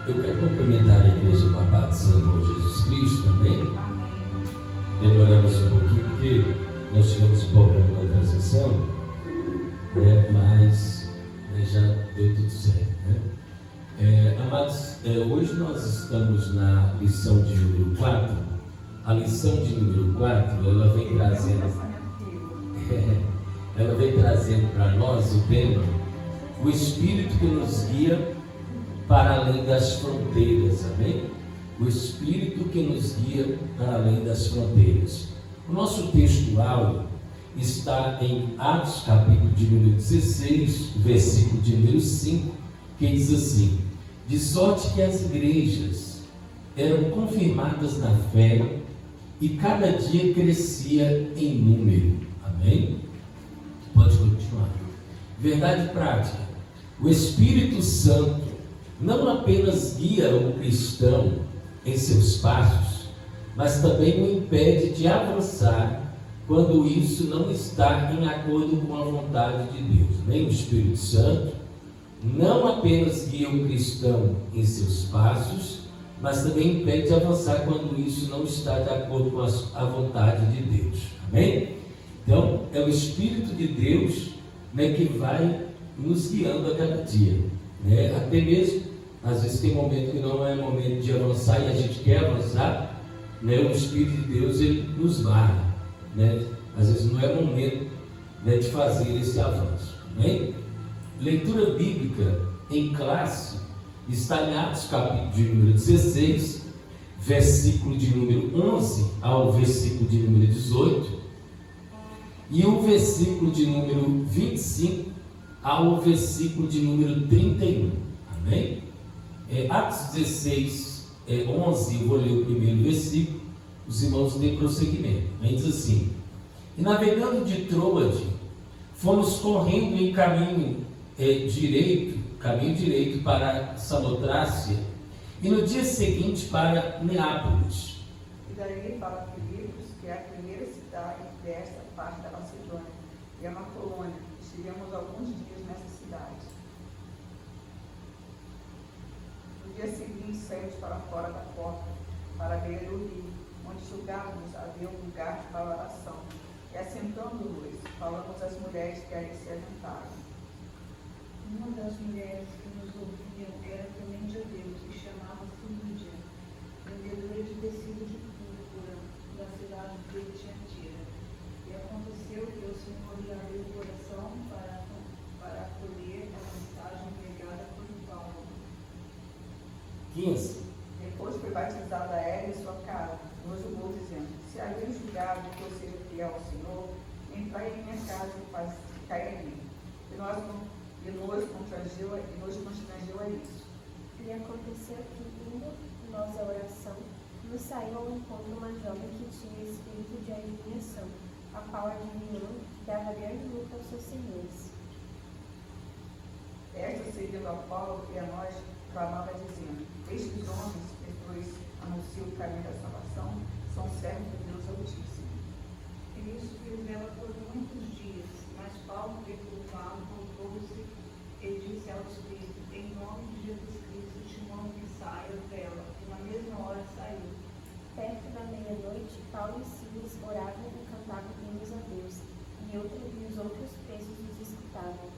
Eu quero cumprimentar a igreja com a paz do Senhor Jesus Cristo, amém? Demoramos um pouquinho porque nós tivemos um problema na transição, mas já deu tudo certo, né? Amados, hoje nós estamos na lição de número 4. A lição de número 4, ela vem trazendo para nós o tema: o Espírito que nos guia para além das fronteiras, amém? O Espírito que nos guia para além das fronteiras. O nosso textual está em Atos, capítulo de número 16, versículo de número 5, que diz assim: de sorte que as igrejas eram confirmadas na fé e cada dia crescia em número, amém? Pode continuar. Verdade prática: o Espírito Santo não apenas guia o cristão em seus passos, mas também o impede de avançar quando isso não está em acordo com a vontade de Deus. Nem o Espírito Santo não apenas guia o cristão em seus passos, mas também impede de avançar quando isso não está de acordo com a vontade de Deus. Amém? Então, é o Espírito de Deus, né, que vai nos guiando a cada dia. Até mesmo, às vezes tem momento que não é momento de avançar e a gente quer avançar, né? O Espírito de Deus, ele nos barra, né? Às vezes não é momento, né, de fazer esse avanço, né? Leitura bíblica em classe está em Atos, capítulo de número 16, versículo de número 11 ao versículo de número 18, e o versículo de número 25 ao versículo de número 31, amém? Atos 16, 11, eu vou ler o primeiro versículo, os irmãos têm prosseguimento. Diz assim: e navegando de Troade, fomos correndo em caminho direito para Samotrácia, e no dia seguinte para Neápolis. E daí para Filipos, que é a primeira cidade desta parte da Macedônia, e é uma colônia. Estivemos alguns dias nessa cidade. No dia seguinte saímos para fora da porta, para a beira do rio, onde julgávamos haver um lugar para oração. E assentando-nos, falamos às mulheres que ali se ajuntaram. Uma das mulheres que nos ouviam era temente a Deus e chamava-se Lídia, vendedora de tecido de púrpura da cidade de Tiatira. E aconteceu que o Senhor lhe abriu o coração para acolher a mensagem pregada por Paulo. 15. Depois foi batizada ela e sua casa. Nos julgou, dizendo: se alguém julgar que eu seja fiel ao Senhor, entrai em minha casa e caia em mim. E nos constrangeu a isso. E aconteceu que, indo nós à oração, nos saiu ao encontro uma jovem que tinha espírito de adivinhação, a qual adivinhando dava grande luta aos seus senhores. Esta, seguindo a Paulo e a nós, clamava dizendo: estes homens, que depois anunciam o caminho da salvação, são servos de Deus Altíssimo. E isso fez dela por muitos dias, mas Paulo, preocupado, voltou-se e disse ao Espírito: em nome de Jesus Cristo, te mando que saia dela. E na mesma hora saiu. Perto da meia-noite, Paulo e Silas oravam e cantavam hinos a Deus, e os outros presos os escutavam.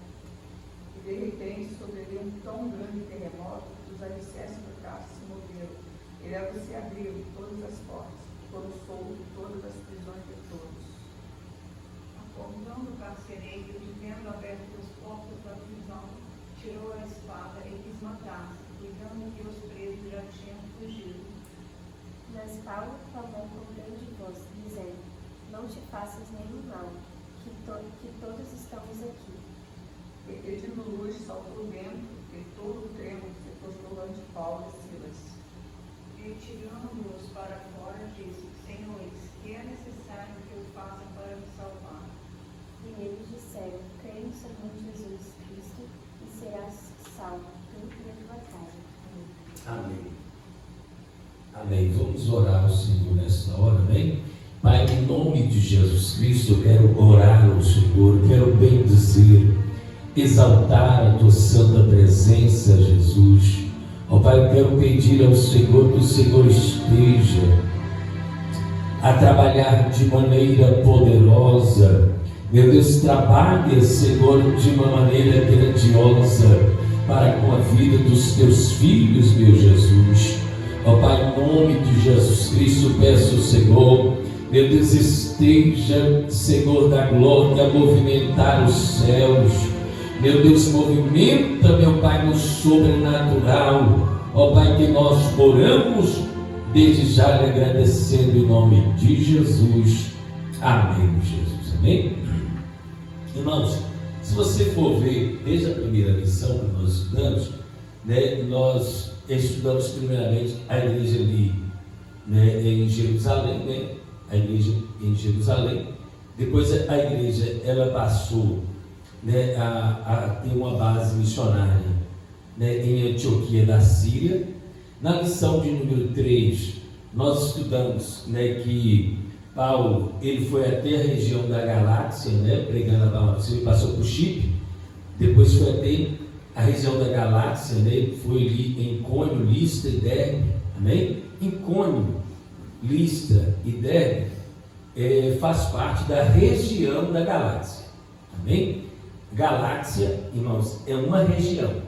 E de repente sobreveio um tão grande terremoto que os alicerces do carro se moveram. E logo se abriram todas as portas, foram soltos todas as prisões de todos. Acordando o carcereiro e vendo abertas as portas da prisão, tirou a espada e quis matar-se, cuidando que os presos já tinham fugido. Mas Paulo clamou com grande voz, dizendo: não te faças nenhum mal, que todos estamos aqui. E pedindo luz, saltou dentro, e todo o tremo se prostrou ante Paulo e Silas. E tirando-os para fora, disse: senhores, que é necessário que eu faça para me salvar? E eles disseram: creio no Senhor Jesus Cristo, e serás salvo, tu e a tua casa. Amém. Amém. Vamos orar ao Senhor nesta hora, amém? Pai, em nome de Jesus Cristo, eu quero orar ao Senhor, eu quero bendizer, exaltar a tua santa presença, Jesus. Ó Pai, eu quero pedir ao Senhor que o Senhor esteja a trabalhar de maneira poderosa. Meu Deus, trabalha, Senhor, de uma maneira grandiosa para com a vida dos teus filhos, meu Jesus. Ó Pai, em nome de Jesus Cristo, peço, Senhor, meu Deus, esteja, Senhor da glória, a movimentar os céus. Meu Deus, movimenta, meu Pai, no sobrenatural. Ó Pai, que nós oramos desde já lhe agradecendo em nome de Jesus. Amém, Jesus. Amém? Irmãos, se você for ver desde a primeira lição que nós estudamos, né, nós estudamos primeiramente a igreja ali, né, em Jerusalém, né, a igreja em Jerusalém. Depois a igreja ela passou, né, a ter uma base missionária, né, em Antioquia da Síria. Na lição de número 3, nós estudamos, né, que Paulo ele foi até a região da Galácia, né, pregando a palavra. Ele passou por Chipre, depois foi até a região da Galácia, né, foi ali em Icônio, Listra e Derbe. Amém? Icônio, Listra e Derbe faz parte da região da Galácia. Amém? Galáxia, irmãos, é uma região.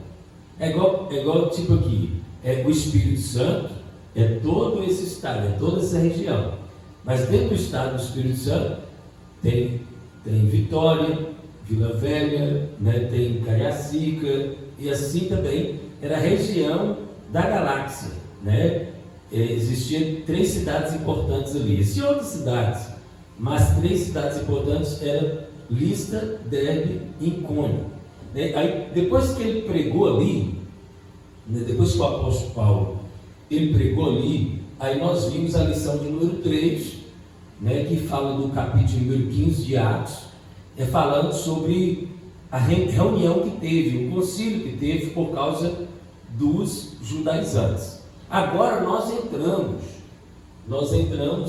É igual tipo aqui, o Espírito Santo é todo esse estado, é toda essa região. Mas dentro do estado do Espírito Santo tem Vitória, Vila Velha, né, tem Cariacica, e assim também era a região da Galáxia, né? Existiam 3 cidades importantes ali. Existiam outras cidades, mas 3 cidades importantes eram Listra, Derbe e Icônio. Aí, depois que ele pregou ali, né, depois que o apóstolo Paulo ele pregou ali, aí nós vimos a lição de número 3, né, que fala do capítulo número 15 de Atos, falando sobre a reunião que teve, o concílio que teve por causa dos judaizantes. Agora nós entramos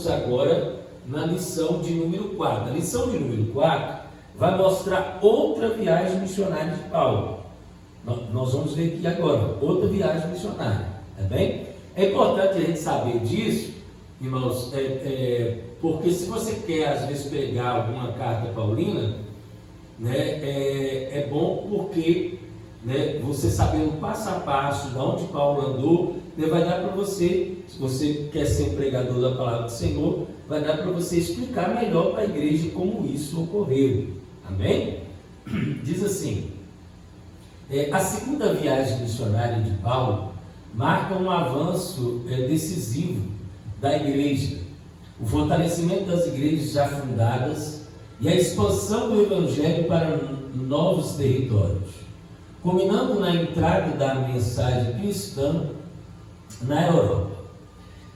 agora na lição de número 4. A lição de número 4 vai mostrar outra viagem missionária de Paulo. Nós vamos ver aqui agora, outra viagem missionária, tá bem? É importante a gente saber disso, irmãos, porque se você quer às vezes pegar alguma carta paulina, né, é bom porque, né, você sabendo passo a passo de onde Paulo andou, né, vai dar para você, se você quer ser um pregador da palavra do Senhor, vai dar para você explicar melhor para a igreja como isso ocorreu. Amém? Diz assim, a segunda viagem missionária de Paulo marca um avanço decisivo da igreja, o fortalecimento das igrejas já fundadas e a expansão do evangelho para novos territórios, culminando na entrada da mensagem cristã na Europa.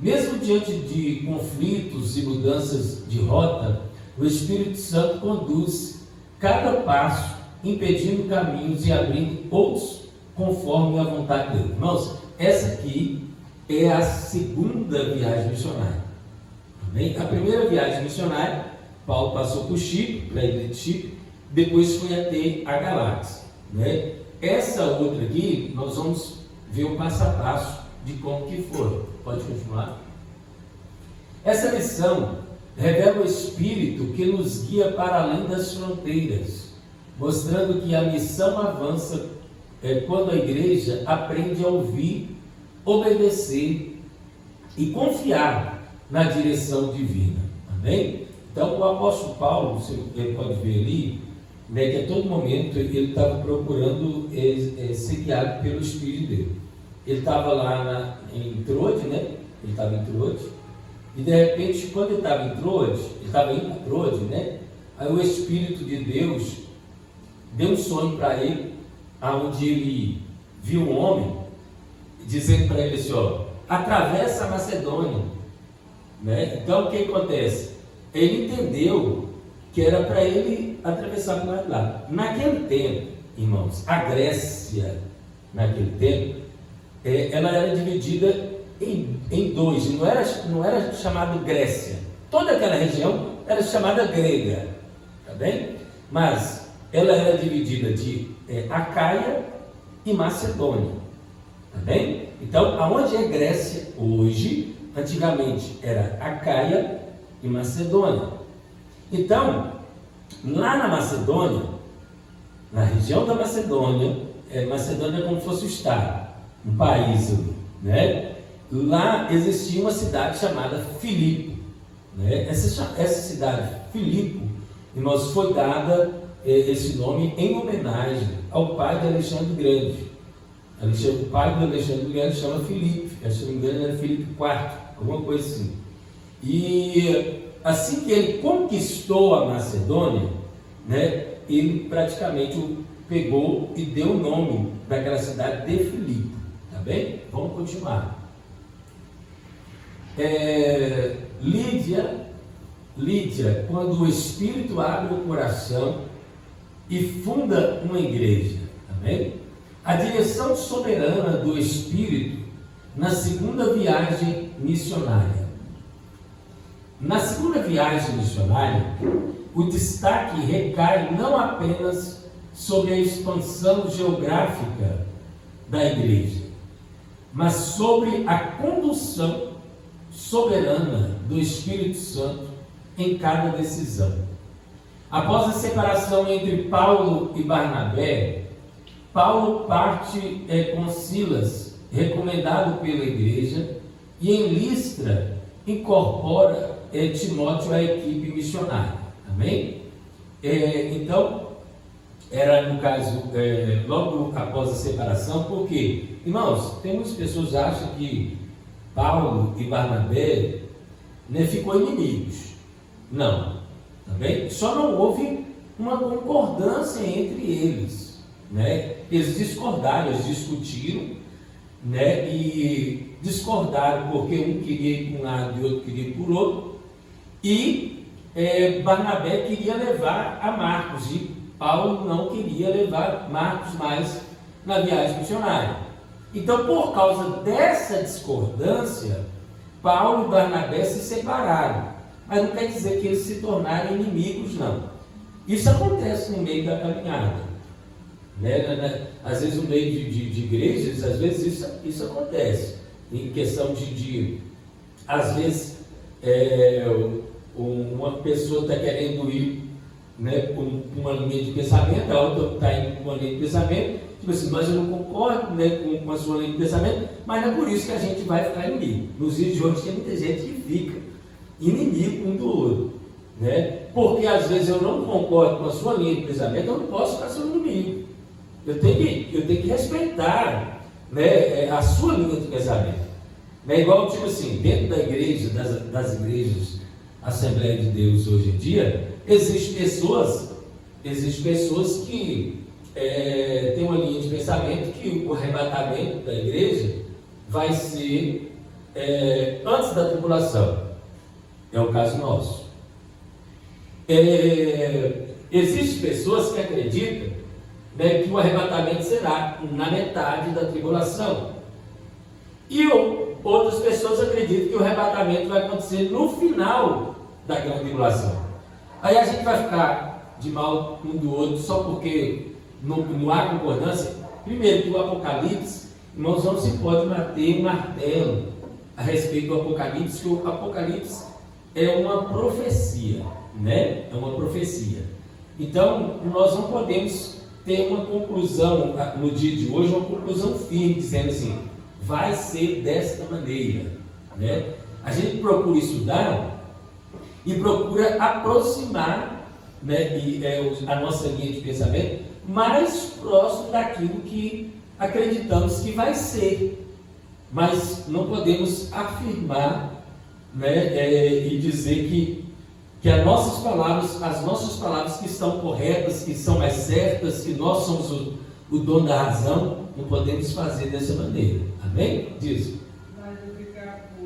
Mesmo diante de conflitos e mudanças de rota, o Espírito Santo conduz cada passo, impedindo caminhos e abrindo outros conforme a vontade dele. Irmãos, essa aqui é a segunda viagem missionária. Amém? A primeira viagem missionária, Paulo passou por Chipre, para a ilha de Chipre, depois foi até a Galáxia, né? Essa outra aqui, nós vamos ver o passo a passo de como que foi. Pode continuar? Essa lição revela o Espírito que nos guia para além das fronteiras, mostrando que a missão avança quando a igreja aprende a ouvir, obedecer e confiar na direção divina. Amém? Então, o apóstolo Paulo, você pode ver ali, né, que a todo momento ele estava procurando ser guiado pelo Espírito dele. Ele estava lá em Troade, né? Ele estava em Troade, e de repente, quando ele estava em Troade, ele estava indo para Troade, né? Aí o Espírito de Deus deu um sonho para ele, onde ele viu um homem dizendo para ele assim, ó, atravessa a Macedônia, né? Então o que acontece? Ele entendeu que era para ele atravessar para o lado lá. Naquele tempo, irmãos, a Grécia, naquele tempo, ela era dividida em dois, não era chamada Grécia. Toda aquela região era chamada grega, tá bem? Mas ela era dividida de Acaia e Macedônia, tá bem? Então, aonde é Grécia hoje, antigamente era Acaia e Macedônia. Então, lá na Macedônia, na região da Macedônia, Macedônia é como se fosse o estado, um país ali, né? Lá existia uma cidade chamada Filipe, né? Essa cidade, Filipe, irmãos, foi dada esse nome em homenagem ao pai de Alexandre o Grande. O pai de Alexandre o Grande chama Filipe, se não me engano era Filipe IV, alguma coisa assim. E assim que ele conquistou a Macedônia, né, ele praticamente pegou e deu o nome daquela cidade de Filipe, tá bem? Vamos continuar. Lídia, quando o Espírito abre o coração e funda uma igreja, tá bem? A direção soberana do Espírito na segunda viagem missionária. Na segunda viagem missionária, o destaque recai não apenas sobre a expansão geográfica da igreja, mas sobre a condução soberana do Espírito Santo em cada decisão. Após a separação entre Paulo e Barnabé, Paulo parte com Silas, recomendado pela igreja, e em Listra incorpora Timóteo à equipe missionária. Amém? Então, era no caso, logo após a separação, porque, irmãos, tem muitas pessoas que acham que Paulo e Barnabé ficou inimigos. Não, tá bem? Só não houve uma concordância entre eles, né? Eles discordaram, eles discutiram, né? E discordaram porque um queria ir para um lado e outro queria ir para o outro. E Barnabé queria levar a Marcos e Paulo não queria levar Marcos mais na viagem missionária. Então, por causa dessa discordância, Paulo e Barnabé se separaram. Mas não quer dizer que eles se tornaram inimigos, não. Isso acontece no meio da caminhada, né? Às vezes no meio de igrejas, às vezes isso acontece. Em questão às vezes, uma pessoa está querendo ir, né, com uma linha de pensamento, a outra está indo com uma linha de pensamento, tipo assim, mas eu não concordo, né, com a sua linha de pensamento, mas não é por isso que a gente vai ficar inimigo. Nos dias de hoje tem muita gente que fica inimigo um do outro, né? Porque às vezes eu não concordo com a sua linha de pensamento, eu não posso ficar seu inimigo. Eu tenho que respeitar, né, a sua linha de pensamento. Não é igual, tipo assim, dentro da igreja, das igrejas Assembleia de Deus hoje em dia, existem pessoas que têm uma linha de pensamento que o arrebatamento da igreja vai ser antes da tribulação. É o caso nosso. Existem pessoas que acreditam, né, que o arrebatamento será na metade da tribulação. E outras pessoas acreditam que o arrebatamento vai acontecer no final da grande tribulação. Aí a gente vai ficar de mal um do outro só porque não há concordância. Primeiro, que o Apocalipse, irmãos, não se pode bater um martelo a respeito do Apocalipse, que o Apocalipse é uma profecia, né? É uma profecia. Então, nós não podemos ter uma conclusão no dia de hoje, uma conclusão firme, dizendo assim, vai ser desta maneira, né? A gente procura estudar e procura aproximar, né, a nossa linha de pensamento mais próximo daquilo que acreditamos que vai ser, mas não podemos afirmar, né, e dizer que as nossas palavras que estão corretas, que são mais certas, que nós somos o dono da razão, não podemos fazer dessa maneira. Amém? Diz. Mas eu ficar com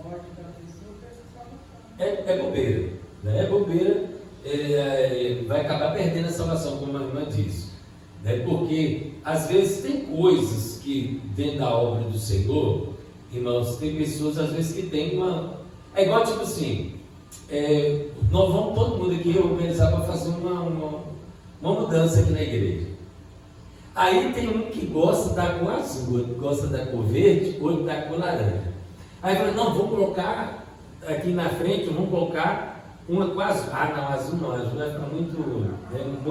morte da pessoa, É bobeira, né? É bobeira, vai acabar perdendo a salvação, como a irmã disse, né? Porque às vezes tem coisas que dentro da obra do Senhor, irmãos, tem pessoas às vezes que tem é igual tipo assim, nós vamos todo mundo aqui organizar para fazer uma mudança aqui na igreja. Aí tem um que gosta da cor azul, outro gosta da cor verde, outro da cor laranja. Aí fala, não, vou colocar aqui na frente, vamos colocar uma com azul. Ah, não, azul não, azul vai ficar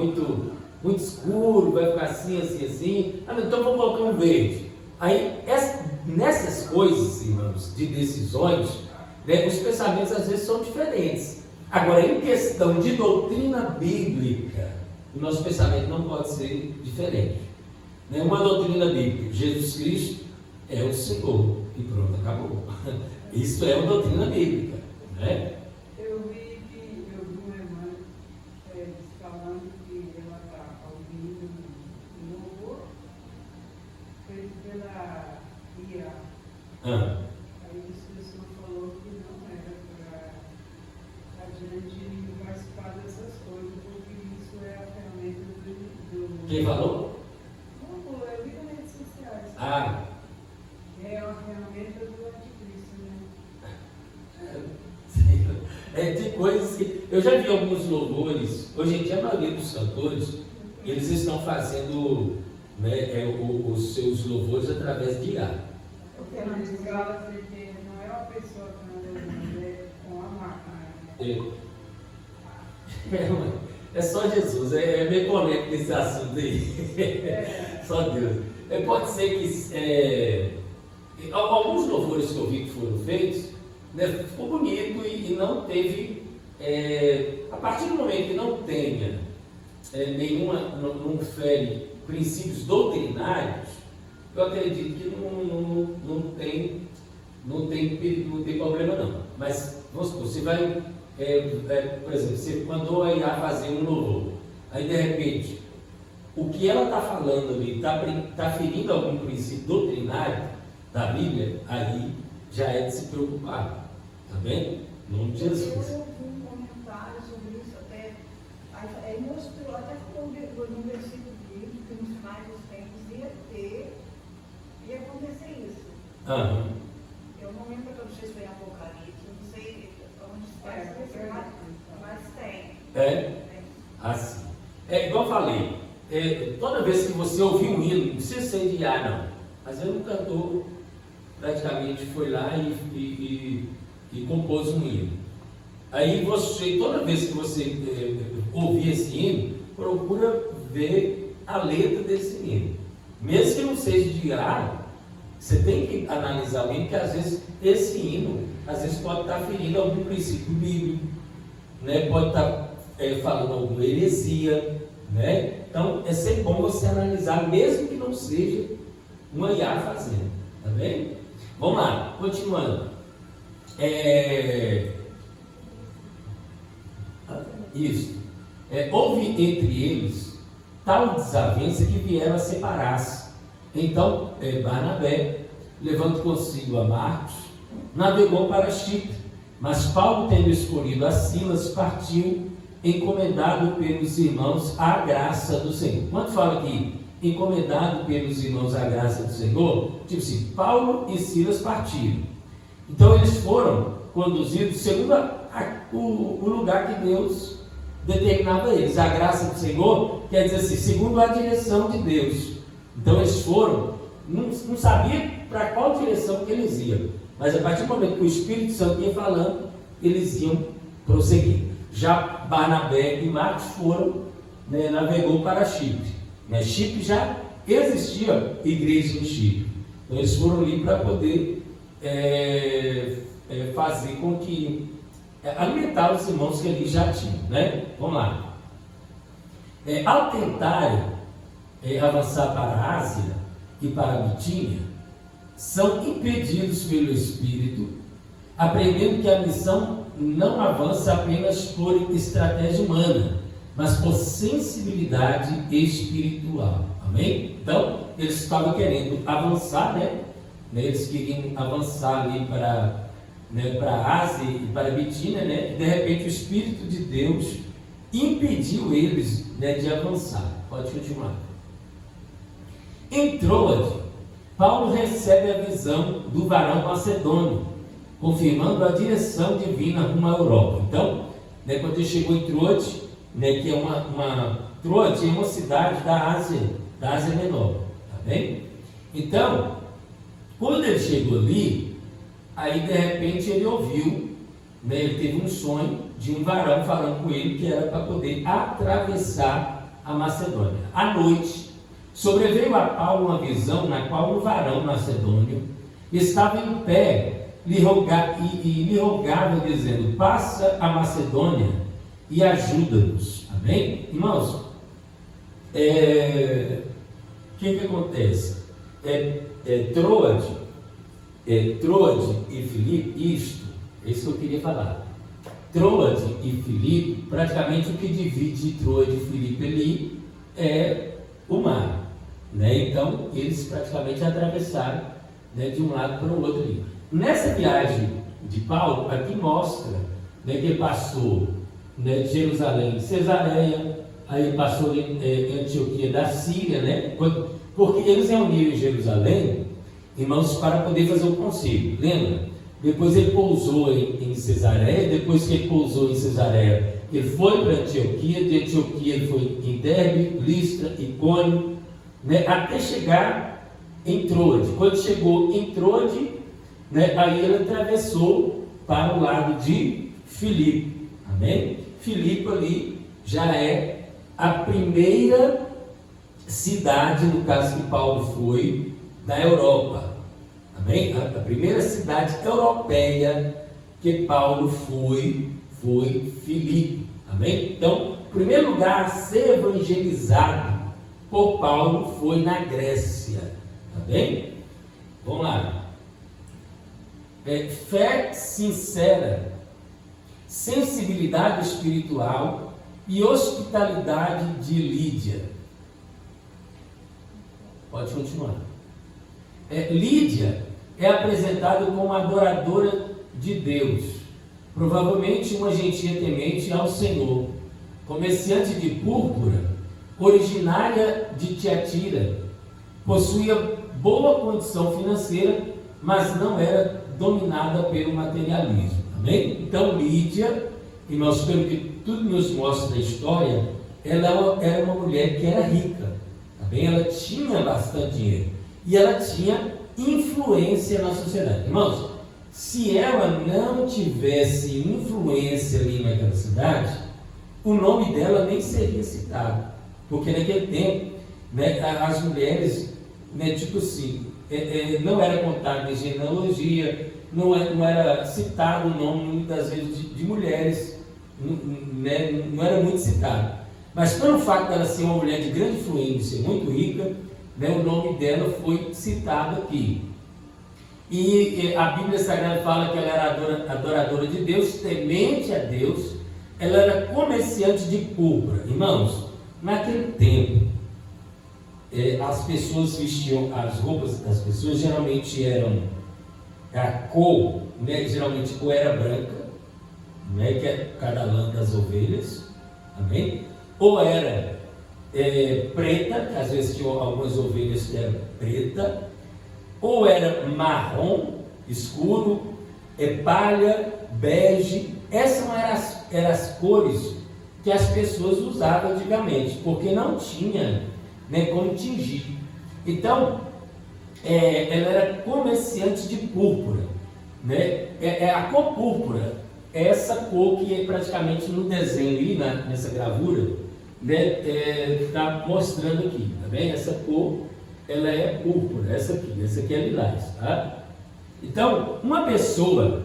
muito escuro, vai ficar assim. Ah, não, então vou colocar um verde. Aí, nessas coisas, irmãos, de decisões, né, os pensamentos às vezes são diferentes. Agora, em questão de doutrina bíblica, o nosso pensamento não pode ser diferente. Né? Uma doutrina bíblica, Jesus Cristo é o Senhor, e pronto, acabou. Isso é uma doutrina bíblica. Né? Eu vi uma irmã falando que ela está ouvindo um louvor feito pela IA. Aí o Senhor falou que não era para a gente participar dessas coisas, porque isso é a ferramenta do... Quem falou? Não, eu vi nas redes sociais. Ah. É uma ferramenta do anticristo, né? Tem coisas que... Eu já vi alguns louvores, hoje em dia a maioria dos cantores, eles estão fazendo, né, os seus louvores através de IA. Eu quero dizer, porque não é uma pessoa cantando, é com a máquina. É só Jesus, é meio polêmico esse assunto aí. Só Deus. Pode ser que alguns louvores que eu vi que foram feitos, né, ficou bonito e não teve, a partir do momento que não tenha não fere princípios doutrinários, eu acredito que não tem problema não. Mas vamos supor, você vai, por exemplo, você mandou a IA fazer um louvor, aí de repente o que ela está falando ali está ferindo algum princípio doutrinário da Bíblia, aí já é de se preocupar. Está bem? Em nome de Jesus. Eu ouvi um comentário sobre isso até. Aí mostrou, até falou no versículo bíblico que nos finais dos tempos ia acontecer isso. Eu não lembro, eu não sei se foi em Apocalipse, eu não sei onde está, mas tem. Assim. Igual eu falei, toda vez que você ouvir um hino, não precisa ser de IA não. Às vezes um cantor praticamente foi lá e compôs um hino. Aí você, toda vez que você ouvir esse hino, procura ver a letra desse hino. Mesmo que não seja de IA, você tem que analisar bem, porque às vezes esse hino, às vezes pode estar ferindo algum princípio bíblico, né? Pode estar falando alguma heresia, né? Então é sempre bom você analisar, mesmo que não seja uma IA fazendo, tá bem? Vamos lá, continuando. Houve entre eles tal desavença que vieram a separar-se. Então Barnabé, levando consigo a Marcos, navegou para Chipre, mas Paulo, tendo escolhido a Silas, partiu, encomendado pelos irmãos à graça do Senhor. Quando fala aqui, encomendado pelos irmãos à graça do Senhor, tipo assim, Paulo e Silas partiram. Então eles foram conduzidos segundo o lugar que Deus determinava a eles. A graça do Senhor quer dizer assim, segundo a direção de Deus. Então eles foram, não sabiam para qual direção que eles iam, mas a partir do momento que o Espírito Santo ia falando, eles iam prosseguir. Já Barnabé e Marcos foram, né, navegou para Chipre. Chipre já existia igreja em Chipre. Então eles foram ali para poder fazer com que alimentar os irmãos que ali já tinham, né? Vamos lá. Ao tentarem avançar para a Ásia e para a Bitínia, são impedidos pelo Espírito, aprendendo que a missão não avança apenas por estratégia humana, mas por sensibilidade espiritual. Amém? Então, eles estavam querendo avançar, né? Eles queriam avançar ali para a Ásia e para a Bitínia, né? E de repente o Espírito de Deus impediu eles, né, de avançar. Pode continuar. Em Troade, Paulo recebe a visão do varão macedônio, confirmando a direção divina rumo à Europa. Então, né, quando ele chegou em Troade, né, que é Troade é uma cidade da Ásia da Ásia Menor, tá bem? Então, quando ele chegou ali, aí de repente ele ouviu, né, ele teve um sonho de um varão falando com ele que era para poder atravessar a Macedônia. À noite, sobreveio a Paulo uma visão na qual um varão macedônio estava em pé e lhe rogava dizendo: passa a Macedônia e ajuda-nos. Amém? Irmãos, o que acontece? Troade e Filipe, é isso que eu queria falar. Troade e Filipe, praticamente o que divide Troade e Filipe ali é o mar, né? Então eles praticamente atravessaram, né, de um lado para o outro ali. Nessa viagem de Paulo, aqui mostra, né, que ele passou, né, de Jerusalém, Cesareia, aí passou em Antioquia da Síria, né? Porque eles reuniram em Jerusalém, irmãos, para poder fazer o concílio, lembra? Depois ele pousou em Cesareia, depois que ele pousou em Cesareia, ele foi para Antioquia, de Antioquia ele foi em Derbe, Listra, Icônio, né, até chegar em Troade. Quando chegou em Troade, né, aí ele atravessou para o lado de Filipe, amém? Filipe ali já é a primeira cidade, no caso que Paulo foi, da Europa. Amém? A primeira cidade europeia que Paulo foi Filipe. Amém? Então, o primeiro lugar a ser evangelizado por Paulo foi na Grécia. Tá bem? Vamos lá. Fé sincera, sensibilidade espiritual e hospitalidade de Lídia. Pode continuar. Lídia é apresentada como adoradora de Deus, provavelmente uma gentia temente ao Senhor, comerciante de púrpura, originária de Tiatira, possuía boa condição financeira, mas não era dominada pelo materialismo. Amém? Então Lídia, irmãos, pelo que tudo nos mostra na história, ela era uma mulher que era rica, tá bem? Ela tinha bastante dinheiro e ela tinha influência na sociedade. Irmãos, se ela não tivesse influência ali naquela cidade, o nome dela nem seria citado, porque naquele tempo, né, as mulheres, né, tipo assim, não era contado em genealogia, não era citado o nome muitas vezes de mulheres, né, não era muito citado, mas pelo fato dela ser uma mulher de grande influência, muito rica, né, o nome dela foi citado aqui. E a Bíblia Sagrada fala que ela era adoradora de Deus, temente a Deus. Ela era comerciante de púrpura. Irmãos, naquele tempo, as pessoas vestiam, as roupas das pessoas geralmente eram a cor, né, geralmente ou era branca, né, que é cada lã das ovelhas, amém? Ou era preta, que às vezes tinha algumas ovelhas que eram preta, ou era marrom escuro, palha, bege. Essas eram as cores que as pessoas usavam antigamente, porque não tinha, né, como tingir. Então, ela era comerciante de púrpura, né? A cor púrpura é essa cor que praticamente no desenho aí, nessa gravura, né, está mostrando aqui, tá bem? Essa cor, ela é púrpura, essa aqui é lilás, tá? Então, uma pessoa,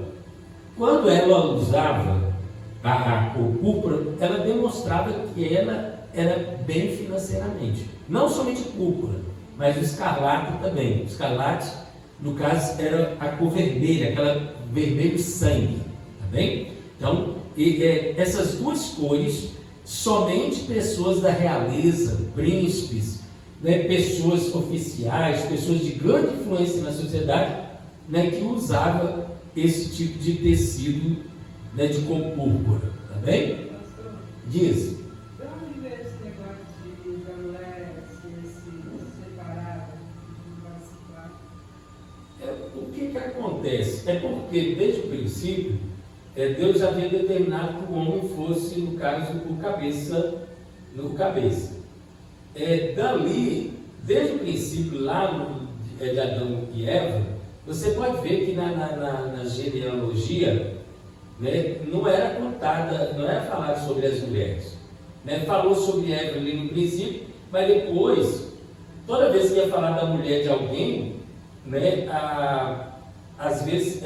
quando ela usava a cor púrpura, ela demonstrava que ela era bem financeiramente, não somente púrpura, mas o escarlate também. O escarlate, no caso, era a cor vermelha, aquela vermelho sangue, tá bem? Então, essas duas cores, somente pessoas da realeza, príncipes, né, pessoas oficiais, pessoas de grande influência na sociedade, né, que usavam esse tipo de tecido, né, de cor púrpura, tá bem? Diz. De onde veio esse negócio da mulher se separar, O que acontece? É porque, desde o princípio, Deus havia determinado que o homem fosse, no caso, no cabeça. Dali, desde o princípio, lá de Adão e Eva, você pode ver que na genealogia, né, não era contada, não era falado sobre as mulheres. Né? Falou sobre Eva ali no princípio, mas depois, toda vez que ia falar da mulher de alguém, né, às vezes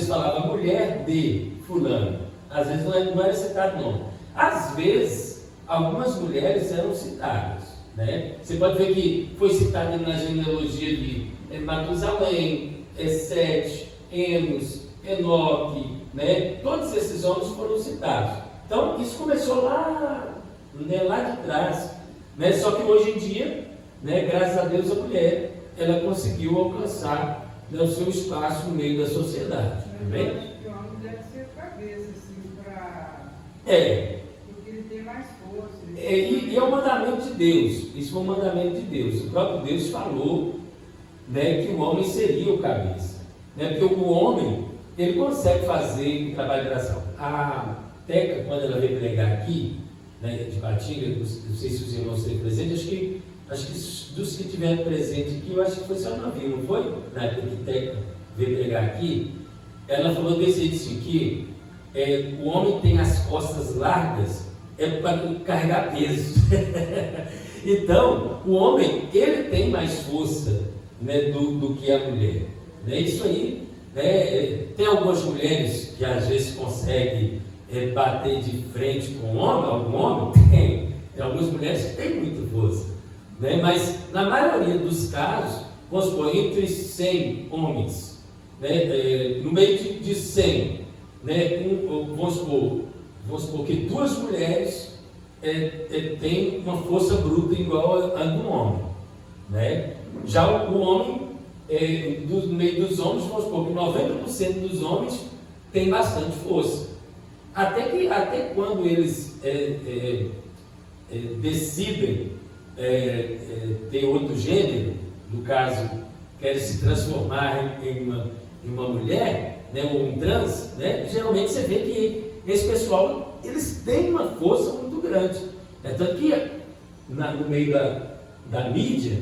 falava mulher de fulano, às vezes não era citado nome. Às vezes, algumas mulheres eram citadas. Né? Você pode ver que foi citado na genealogia de Matusalém, Sete, Enos, Enoque, né? Todos esses homens foram citados. Então, isso começou lá de trás. Né? Só que hoje em dia, né, graças a Deus, a mulher ela conseguiu alcançar, né, o seu espaço no meio da sociedade. Mas eu acho que o homem deve ser cabeça, assim, para... Porque ele tem mais força. E é o mandamento de Deus. Isso foi um mandamento de Deus. O próprio Deus falou, né, que o homem seria o cabeça. Né? Porque o homem, ele consegue fazer o trabalho de oração. A Teca, quando ela veio pregar aqui, né, de Patinga, não sei se os irmãos estão presentes, acho que dos que estiveram presentes aqui, eu acho que foi só Navinho, não foi? Na época que Teca veio pregar aqui, ela falou desse jeito que o homem tem as costas largas para carregar peso. Então, o homem, ele tem mais força, né, do que a mulher. Né? Isso aí, né, tem algumas mulheres que às vezes conseguem bater de frente com algum homem, tem algumas mulheres que têm muita força. Né? Mas, na maioria dos casos, vamos supor, entre 100 homens, né, no meio de 100, né, vamos supor que 2 mulheres têm uma força bruta igual a do homem. Né? Já o homem, no meio dos homens, vamos supor que 90% dos homens tem bastante força. Até quando eles decidem ter outro gênero, no caso, querem se transformar em uma mulher, né, ou um trans, né, geralmente você vê que esse pessoal, eles têm uma força muito grande. Tanto que no meio da mídia,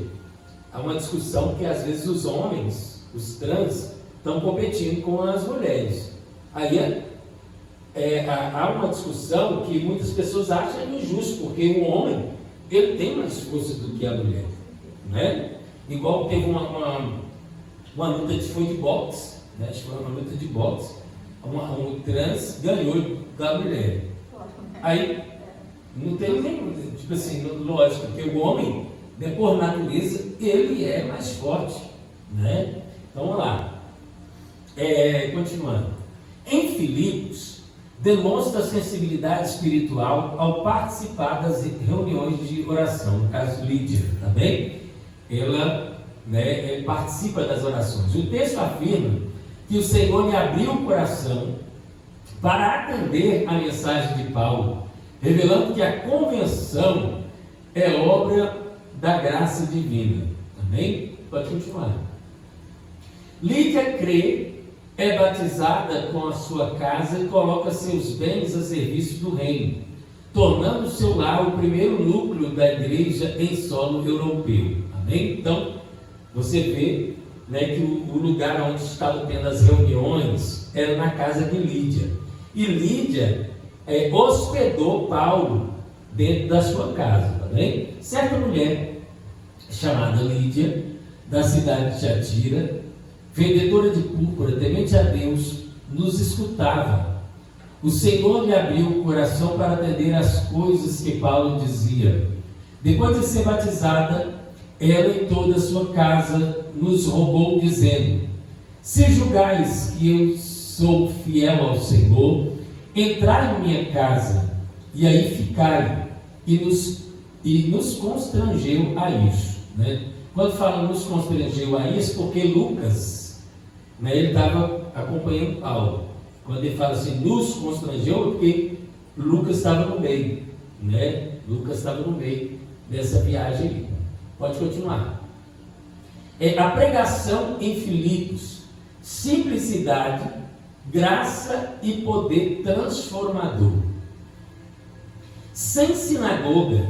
há uma discussão que às vezes os homens, os trans, estão competindo com as mulheres. Aí há uma discussão que muitas pessoas acham injusto, porque o homem, ele tem mais força do que a mulher. Né? Igual teve uma luta de futebol, né? Acho que foi uma luta de boxe, um trans ganhou da mulher. Aí não tem nem, tipo assim, lógico, porque o homem, né, por natureza, ele é mais forte. Né? Então vamos lá. Continuando. Em Filipos, demonstra sensibilidade espiritual ao participar das reuniões de oração. No caso, Lídia, tá bem? Ela, né, participa das orações. O texto afirma que o Senhor lhe abriu o coração para atender a mensagem de Paulo, revelando que a convenção é obra da graça divina. Amém? Pode continuar. Lídia crê, é batizada com a sua casa e coloca seus bens a serviço do reino, tornando seu lar o primeiro núcleo da igreja em solo europeu. Amém? Então, você vê, né, que o lugar onde estavam tendo as reuniões era na casa de Lídia. E Lídia hospedou Paulo dentro da sua casa. Tá bem? Certa mulher chamada Lídia, da cidade de Tiatira, vendedora de púrpura, temente a Deus, nos escutava. O Senhor lhe abriu o coração para atender às coisas que Paulo dizia. Depois de ser batizada, ela e toda a sua casa nos rogou, dizendo: se julgais que eu sou fiel ao Senhor, entrai em minha casa, e aí ficai. E nos constrangeu a isso. Né? Quando fala nos constrangeu a isso, porque Lucas, né, ele estava acompanhando Paulo. Quando ele fala assim, nos constrangeu, porque Lucas estava no meio. Né? Lucas estava no meio dessa viagem aí. Pode continuar. A pregação em Filipos, simplicidade, graça e poder transformador. Sem sinagoga,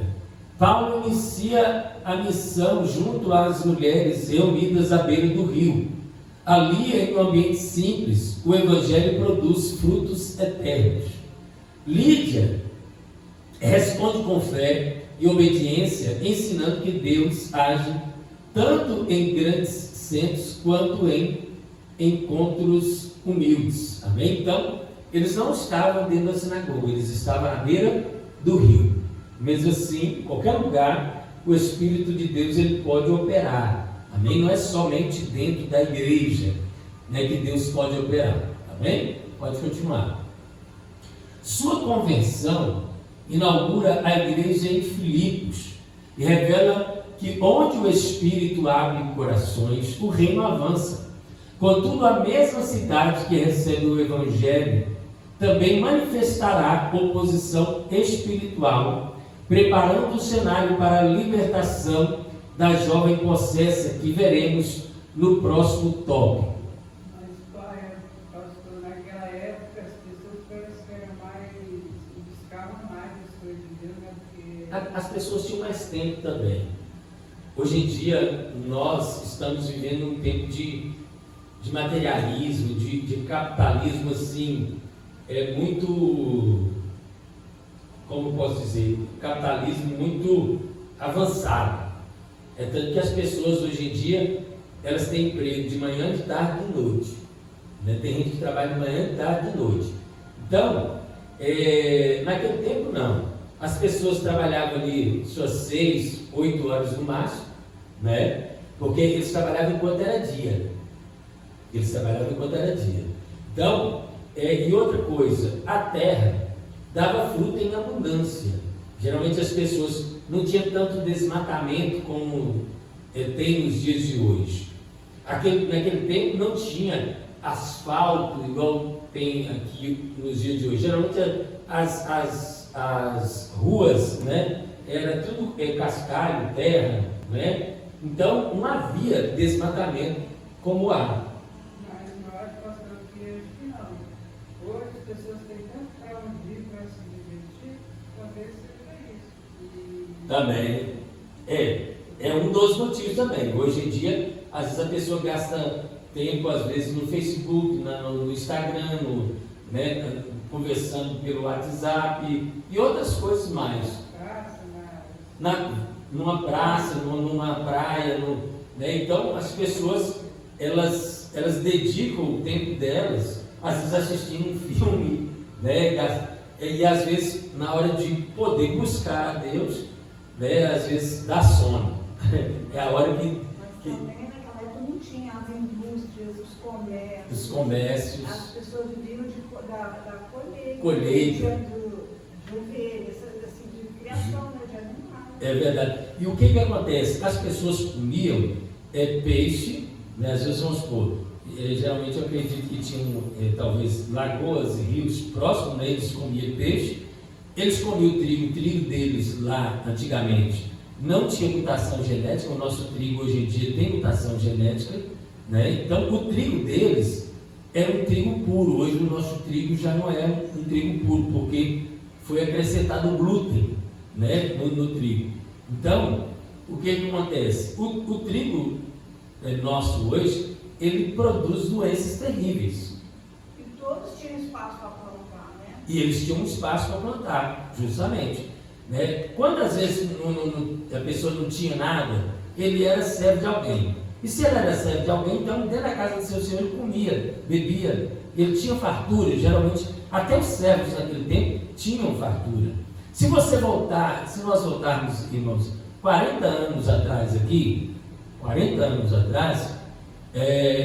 Paulo inicia a missão junto às mulheres reunidas à beira do rio. Ali, em um ambiente simples, o Evangelho produz frutos eternos. Lídia responde com fé e obediência, ensinando que Deus age tanto em grandes centros quanto em encontros humildes. Amém? Então, eles não estavam dentro da sinagoga, eles estavam à beira do rio. Mesmo assim, em qualquer lugar, o Espírito de Deus ele pode operar. Amém? Não é somente dentro da igreja, né, que Deus pode operar. Amém? Pode continuar. Sua convenção inaugura a igreja em Filipos e revela que onde o Espírito abre corações, o reino avança. Contudo, a mesma cidade que recebe o Evangelho também manifestará oposição espiritual, preparando o cenário para a libertação da jovem possessa que veremos no próximo tópico. Mas, pastor, naquela época as pessoas parecem que eram mais, buscavam mais as coisas de Deus, né? Porque As pessoas tinham mais tempo também. Hoje em dia, nós estamos vivendo um tempo de materialismo, de capitalismo, assim, muito, como posso dizer, capitalismo muito avançado. É tanto que as pessoas hoje em dia, elas têm emprego de manhã, de tarde e de noite, né? Tem gente que trabalha de manhã, de tarde e de noite. Então, naquele tempo não. As pessoas trabalhavam ali suas 6, 8 horas no máximo, né? Porque eles trabalhavam enquanto era dia. Então, e outra coisa, a terra dava fruto em abundância. Geralmente as pessoas não tinham tanto desmatamento como tem nos dias de hoje. Naquele tempo não tinha asfalto igual tem aqui nos dias de hoje. Geralmente as ruas, né, era tudo cascalho, terra, né? Então não havia desmatamento como há. mas eu acho, pastor, que não. Hoje as pessoas têm tanto para onde ir para se divertir, talvez seja isso. Também é um dos motivos também. Hoje em dia, às vezes a pessoa gasta tempo, às vezes no Facebook, no Instagram, né, conversando pelo WhatsApp e outras coisas mais. Numa praça, numa praia, né? Então as pessoas elas dedicam o tempo delas, às vezes assistindo um filme, né? E às vezes na hora de poder buscar a Deus, né? Às vezes dá sono. É a hora que Também naquela época não tinha as indústrias, os comércios. As pessoas viviam da colheita. Colheita. De ovelhas, assim, de criação, né, de animais. É verdade. E o que acontece? As pessoas comiam peixe, né? Às vezes vamos supor, geralmente eu acredito que tinham talvez lagoas e rios próximos, né? Eles comiam peixe, eles comiam o trigo deles lá antigamente não tinha mutação genética. O nosso trigo hoje em dia tem mutação genética, né? Então o trigo deles era um trigo puro. Hoje o nosso trigo já não é um trigo puro, porque foi acrescentado glúten, né, no trigo. Então o que acontece? O trigo nosso hoje, ele produz doenças terríveis. E todos tinham espaço para plantar, né? E eles tinham um espaço para plantar, justamente, né? Quantas vezes a pessoa não tinha nada, ele era servo de alguém. E se ele era servo de alguém, então dentro da casa do seu senhor ele comia, bebia, ele tinha fartura. Geralmente, até os servos naquele tempo tinham fartura. Se nós voltarmos, irmãos, 40 anos atrás aqui, 40 anos atrás,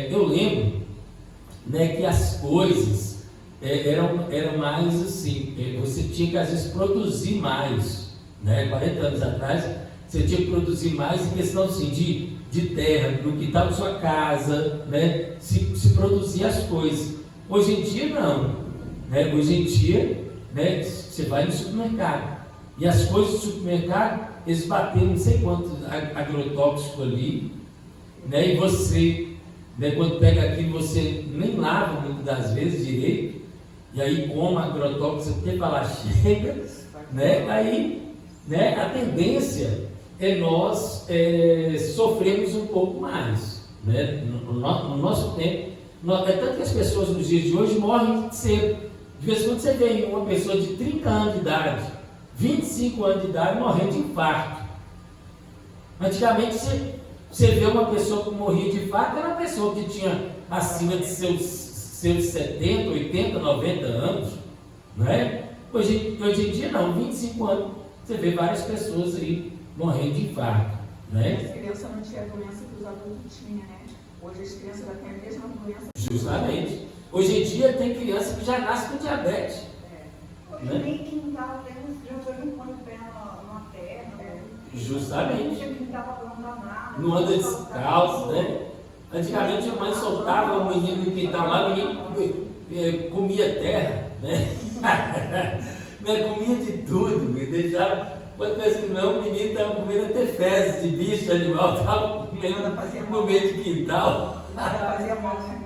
eu lembro, né, que as coisas eram mais assim, você tinha que às vezes produzir mais, né? 40 anos atrás, você tinha que produzir mais em questão assim, de terra, do que estava na sua casa, né? Se produzir as coisas. Hoje em dia não, né? Hoje em dia, né, você vai no supermercado e as coisas do supermercado, eles bateram não sei quantos agrotóxicos ali, né? E você, né, quando pega aquilo, você nem lava muitas das vezes direito, e aí como agrotóxico até para lá chega, né? Aí, né, a tendência nós sofremos um pouco mais, né? No nosso tempo, é tanto que as pessoas nos dias de hoje morrem cedo. De vez em quando você vê uma pessoa de 30 anos de idade, 25 anos de idade, morrendo de infarto. Antigamente, você vê uma pessoa que morria de infarto, era uma pessoa que tinha acima de seus 70, 80, 90 anos, não é? Hoje em dia não, 25 anos, você vê várias pessoas aí morrendo de infarto, né? As crianças não tinham a doença que os adultos tinham, né? Hoje as crianças já têm a mesma doença. Justamente. Hoje em dia tem criança que já nasce com diabetes. Hoje Né? nem quintal tem, os crianças não põem o pé na terra. Justamente. Não quintal para plantar nada. Não anda descalço, né? Antigamente a mãe soltava o menino no quintal lá, o menino comia terra, né? Comia de tudo, e deixava. Quando pensa que não, o menino estava comendo até fezes de bicho, de animal, estava comendo no meio de quintal. Fazia mal, né?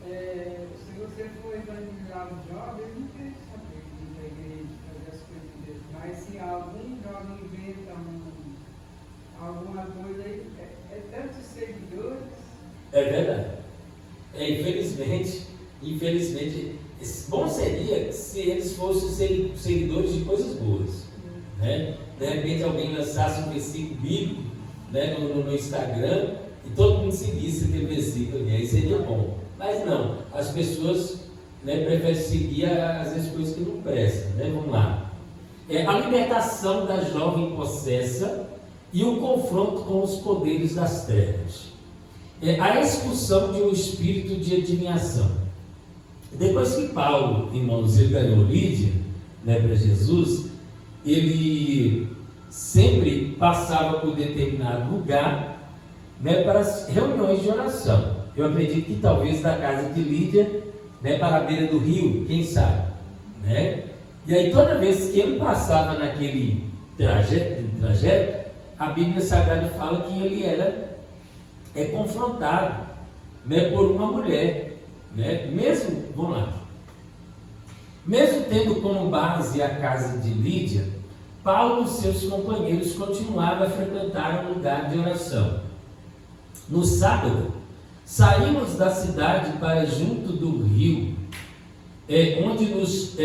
Se você for evangelizar um jovem, ele não quer saber de ir para a igreja, fazer as coisas de Deus. Mas se algum jovem inventa alguma coisa aí, é tantos seguidores. É verdade. Infelizmente, bom seria se eles fossem seguidores de coisas boas, né? De repente alguém lançasse um versículo bíblico, né, no Instagram e todo mundo seguisse aquele versículo ali, aí seria bom. Mas não, as pessoas, né, preferem seguir às vezes coisas que não prestam, né? Vamos lá. A libertação da jovem possessa e o confronto com os poderes das trevas. A expulsão de um espírito de adivinhação. Depois que Paulo, irmãos, ele ganhou Lídia, né, para Jesus, ele sempre passava por determinado lugar, né, para as reuniões de oração. Eu acredito que talvez da casa de Lídia, né, para a beira do rio, quem sabe, né? E aí toda vez que ele passava naquele trajeto, a Bíblia Sagrada fala que ele era confrontado, né, por uma mulher, né? Mesmo tendo como base a casa de Lídia, Paulo e seus companheiros continuavam a frequentar um lugar de oração. No sábado, saímos da cidade para junto do rio, onde nos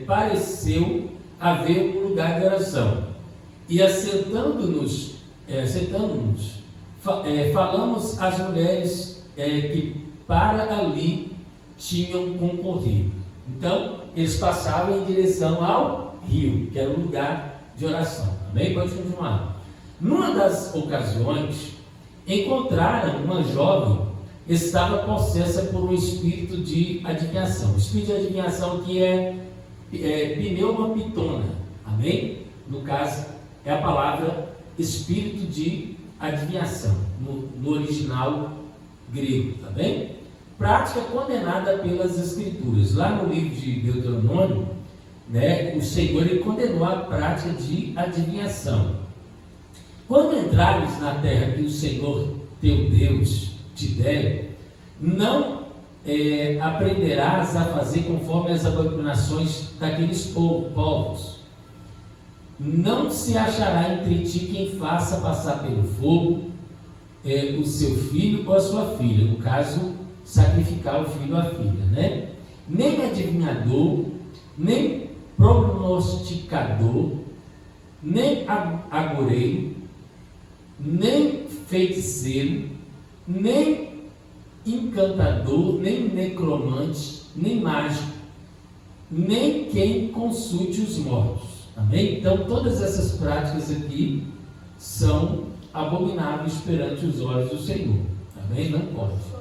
pareceu haver um lugar de oração. E assentando-nos, falamos às mulheres que para ali tinham concorrido. Então, eles passavam em direção ao rio, que era o lugar de oração. Amém? Pode continuar. Numa das ocasiões, encontraram uma jovem que estava possessa por um espírito de adivinhação. O espírito de adivinhação que é pneuma pitona. Amém? No caso, é a palavra espírito de adivinhação, no original grego, tá bem? Prática condenada pelas Escrituras. Lá no livro de Deuteronômio, né, o Senhor ele condenou a prática de adivinhação. Quando entrares na terra que o Senhor teu Deus te der, não aprenderás a fazer conforme as abominações daqueles povos. Não se achará entre ti quem faça passar pelo fogo o seu filho ou a sua filha, no caso, sacrificar o filho ou a filha, né? Nem adivinhador, nem prognosticador, nem agoreiro, nem feiticeiro, nem encantador, nem necromante, nem mágico, nem quem consulte os mortos. Amém? Então, todas essas práticas aqui são abomináveis perante os olhos do Senhor. Amém? Não pode.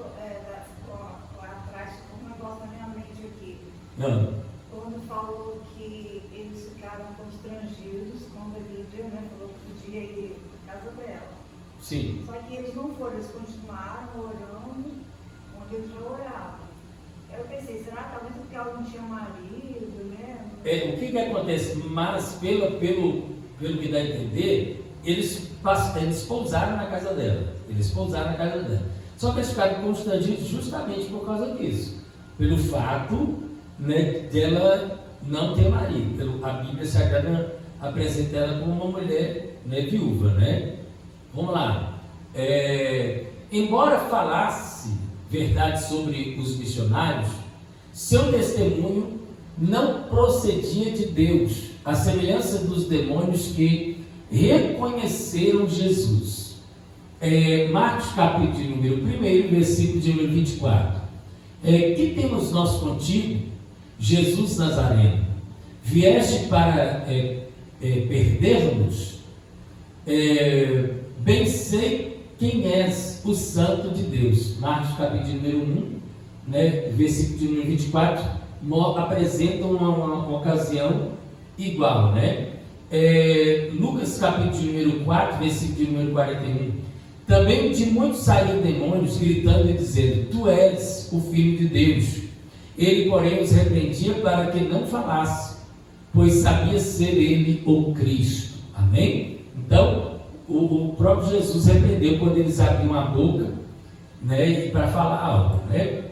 Atrás, um negócio na minha mente aqui. Não. Quando falou que eles ficaram constrangidos quando a Lídia, né, falou que podia ir à casa dela. Sim. Só que eles não foram, eles continuaram orando onde eles já oravam. Eu pensei, será que talvez porque ela não tinha marido, né? O que acontece? Mas, pelo que dá a entender, eles pousaram na casa dela. Só que eles ficaram constrangidos justamente por causa disso. Pelo fato, né, dela não ter marido. A Bíblia Sagrada apresenta ela como uma mulher, né, viúva, né? Vamos lá. Embora falasse verdade sobre os missionários, seu testemunho não procedia de Deus, à semelhança dos demônios que reconheceram Jesus. Marcos capítulo de número 1, versículo de número 24. Que temos nós contigo, Jesus Nazareno? Vieste para perder-nos? Bem sei quem és, o Santo de Deus. Marcos capítulo de número 1, né, versículo de número 24, apresenta uma ocasião igual, né? Lucas capítulo de número 4, versículo de número 41. Também de muitos saíram demônios, gritando e dizendo: Tu és o Filho de Deus. Ele, porém, os repreendia para que não falasse, pois sabia ser ele o Cristo. Amém? Então, o próprio Jesus repreendeu quando eles abriam a boca, né, para falar algo, né?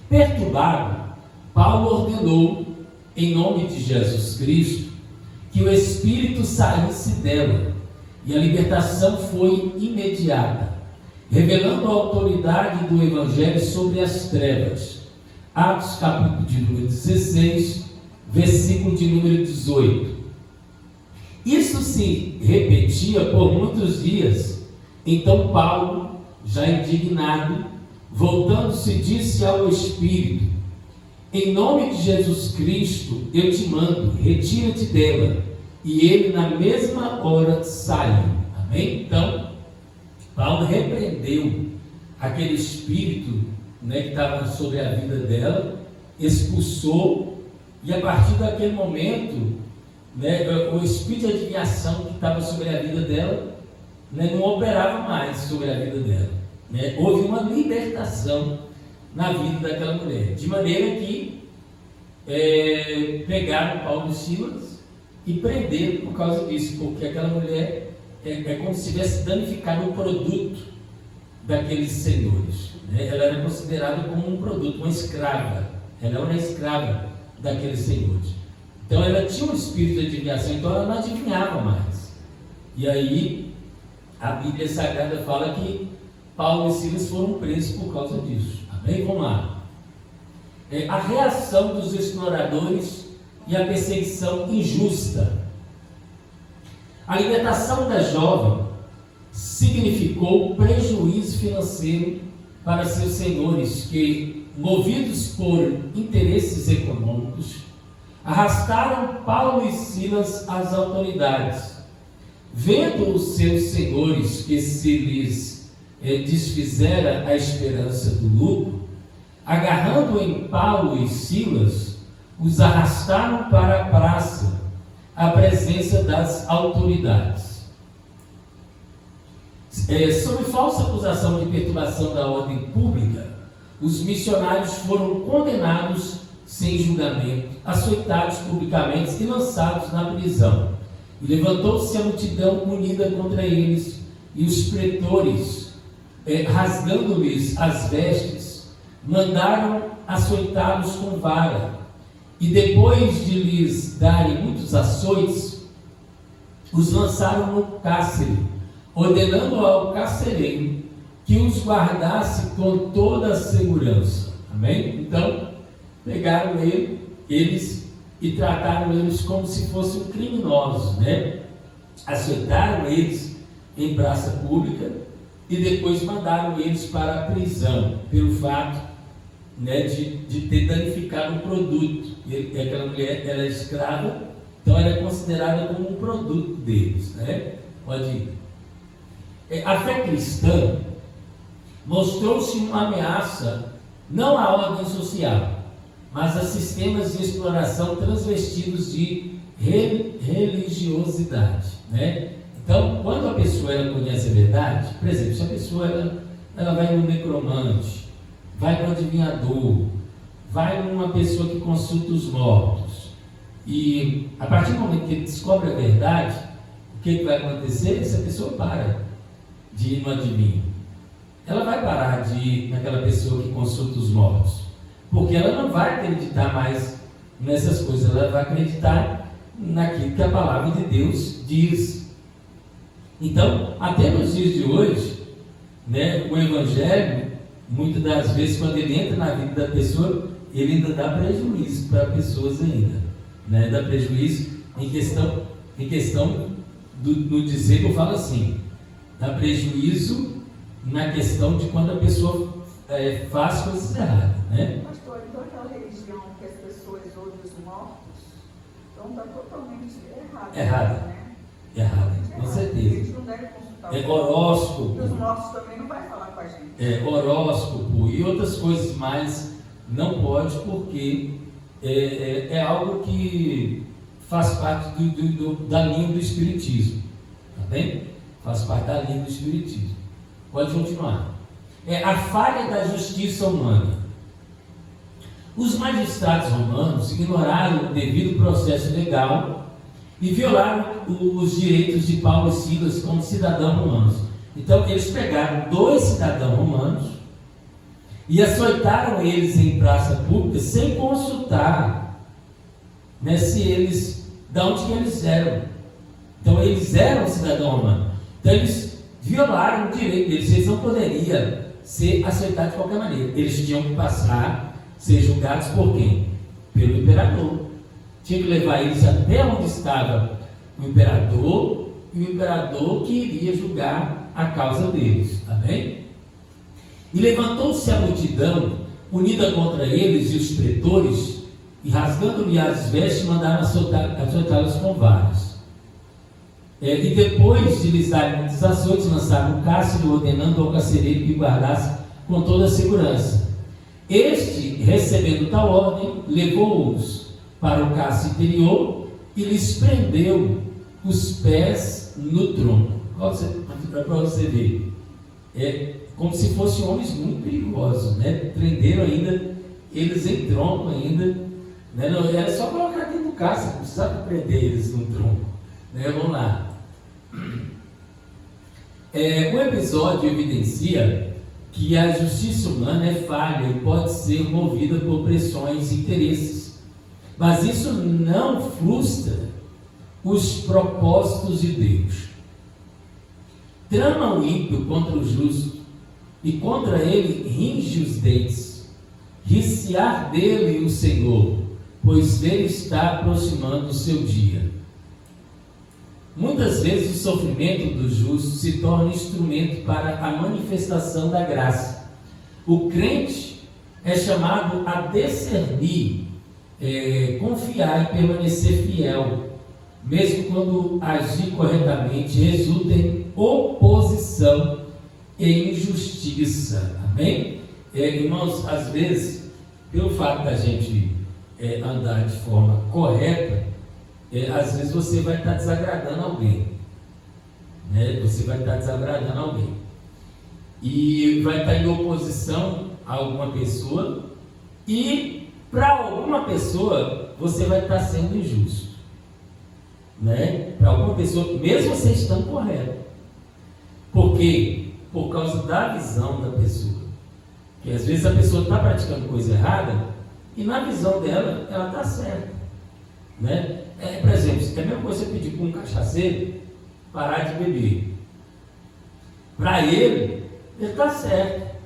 Perturbado, Paulo ordenou, em nome de Jesus Cristo, que o espírito saísse dela, e a libertação foi imediata, revelando a autoridade do Evangelho sobre as trevas. Atos capítulo de número 16, versículo de número 18. Isso se repetia por muitos dias. Então Paulo, já indignado, voltando-se, disse ao Espírito: Em nome de Jesus Cristo eu te mando, retira-te dela. E ele na mesma hora saiu. Amém? Então, Paulo repreendeu aquele espírito, né, que estava sobre a vida dela, expulsou, e a partir daquele momento, né, o espírito de adivinhação que estava sobre a vida dela, né, não operava mais sobre a vida dela, né? Houve uma libertação na vida daquela mulher, de maneira que pegaram Paulo e Silas e prenderam por causa disso, porque aquela mulher é como se tivesse danificado o produto daqueles senhores, né? Ela era considerada como um produto, uma escrava. Ela era uma escrava daqueles senhores. Então ela tinha um espírito de adivinhação, então ela não adivinhava mais. E aí a Bíblia Sagrada fala que Paulo e Silas foram presos por causa disso. Amém? Vamos lá. A reação dos exploradores e a perseguição injusta. A libertação da jovem significou prejuízo financeiro para seus senhores, que, movidos por interesses econômicos, arrastaram Paulo e Silas às autoridades. Vendo os seus senhores que se lhes desfizera a esperança do lucro, agarrando em Paulo e Silas, os arrastaram para a praça, à presença das autoridades. Sob falsa acusação de perturbação da ordem pública, os missionários foram condenados sem julgamento, açoitados publicamente e lançados na prisão. E levantou-se a multidão unida contra eles, e os pretores, rasgando-lhes as vestes, mandaram açoitá-los com vara. E depois de lhes darem muitos açoites, os lançaram no cárcere, ordenando ao carcereiro que os guardasse com toda a segurança. Amém? Então, pegaram eles e trataram eles como se fossem criminosos, né? Açoitaram eles em praça pública e depois mandaram eles para a prisão, pelo fato, né, de ter danificado o produto. E aquela mulher era escrava, então era considerada como um produto deles, né? Pode ir. A fé cristã mostrou-se uma ameaça não à ordem social, mas a sistemas de exploração transvestidos de religiosidade, né? Então, quando a pessoa ela conhece a verdade, por exemplo, se a pessoa ela vai no necromante, vai para o adivinhador, vai numa pessoa que consulta os mortos, e a partir do momento que ele descobre a verdade, o que vai acontecer? Essa pessoa para de ir no adivinho. Ela vai parar de ir naquela pessoa que consulta os mortos, porque ela não vai acreditar mais nessas coisas, ela vai acreditar naquilo que a palavra de Deus diz. Então, até nos dias de hoje, né, o Evangelho, muitas das vezes, quando ele entra na vida da pessoa, ele ainda dá prejuízo para pessoas ainda, né? Dá prejuízo em questão do dizer, que eu falo assim, dá prejuízo na questão de quando a pessoa faz coisas erradas, né? Pastor, então aquela religião que as pessoas ouvem os mortos, então está totalmente errada. Errada. Né? Errada, com A certeza. gente não deve consultar Horóscopo. E os mortos também não vai falar com a gente. Horóscopo e outras coisas mais, não pode, porque é algo que faz parte da linha do Espiritismo, tá bem? Faz parte da linha do Espiritismo. Pode continuar. A falha da justiça humana. Os magistrados romanos ignoraram o devido processo legal e violaram os direitos de Paulo e Silas como cidadãos romanos. Então, eles pegaram 2 cidadãos romanos e açoitaram eles em praça pública sem consultar, né, se eles, de onde que eles eram. Então, eles eram cidadãos romanos. Então, eles violaram o direito deles. Eles não poderiam ser açoitados de qualquer maneira. Eles tinham que ser julgados por quem? Pelo imperador. Tinha que levar eles até onde estava o imperador, e o imperador que iria julgar a causa deles, tá bem? E levantou-se a multidão, unida contra eles e os pretores, e rasgando-lhe as vestes, mandaram açoitá-los com varas. E depois de lhes darem muitos açoites, lançaram o cárcere, ordenando ao carcereiro que guardasse com toda a segurança. Este, recebendo tal ordem, levou-os para o cárcere interior e lhes prendeu os pés no tronco. Para você ver, como se fossem homens muito perigosos, né? Prenderam ainda eles em tronco ainda, né? Não, era só colocar dentro do cárcere, não precisava prender eles no tronco, né? Vamos lá. O episódio evidencia que a justiça humana é falha e pode ser movida por pressões e interesses, mas isso não frustra os propósitos de Deus. Trama o ímpio contra o justo, e contra ele ringe os dentes. Ri-se-á dele o Senhor, pois dele está aproximando o seu dia. Muitas vezes o sofrimento do justo se torna instrumento para a manifestação da graça. O crente é chamado a discernir, confiar e permanecer fiel, mesmo quando agir corretamente resulta em oposição e injustiça. Amém? Irmãos, às vezes, pelo fato da gente andar de forma correta, às vezes você vai estar desagradando alguém, né? Você vai estar desagradando alguém e vai estar em oposição a alguma pessoa, e para alguma pessoa você vai estar sendo injusto, né? Para alguma pessoa, mesmo você estando correto. Por quê? Por causa da visão da pessoa. Que às vezes a pessoa está praticando coisa errada e na visão dela ela está certa, né? Por exemplo, é a mesma coisa você pedir para um cachaceiro parar de beber. Para ele está certo,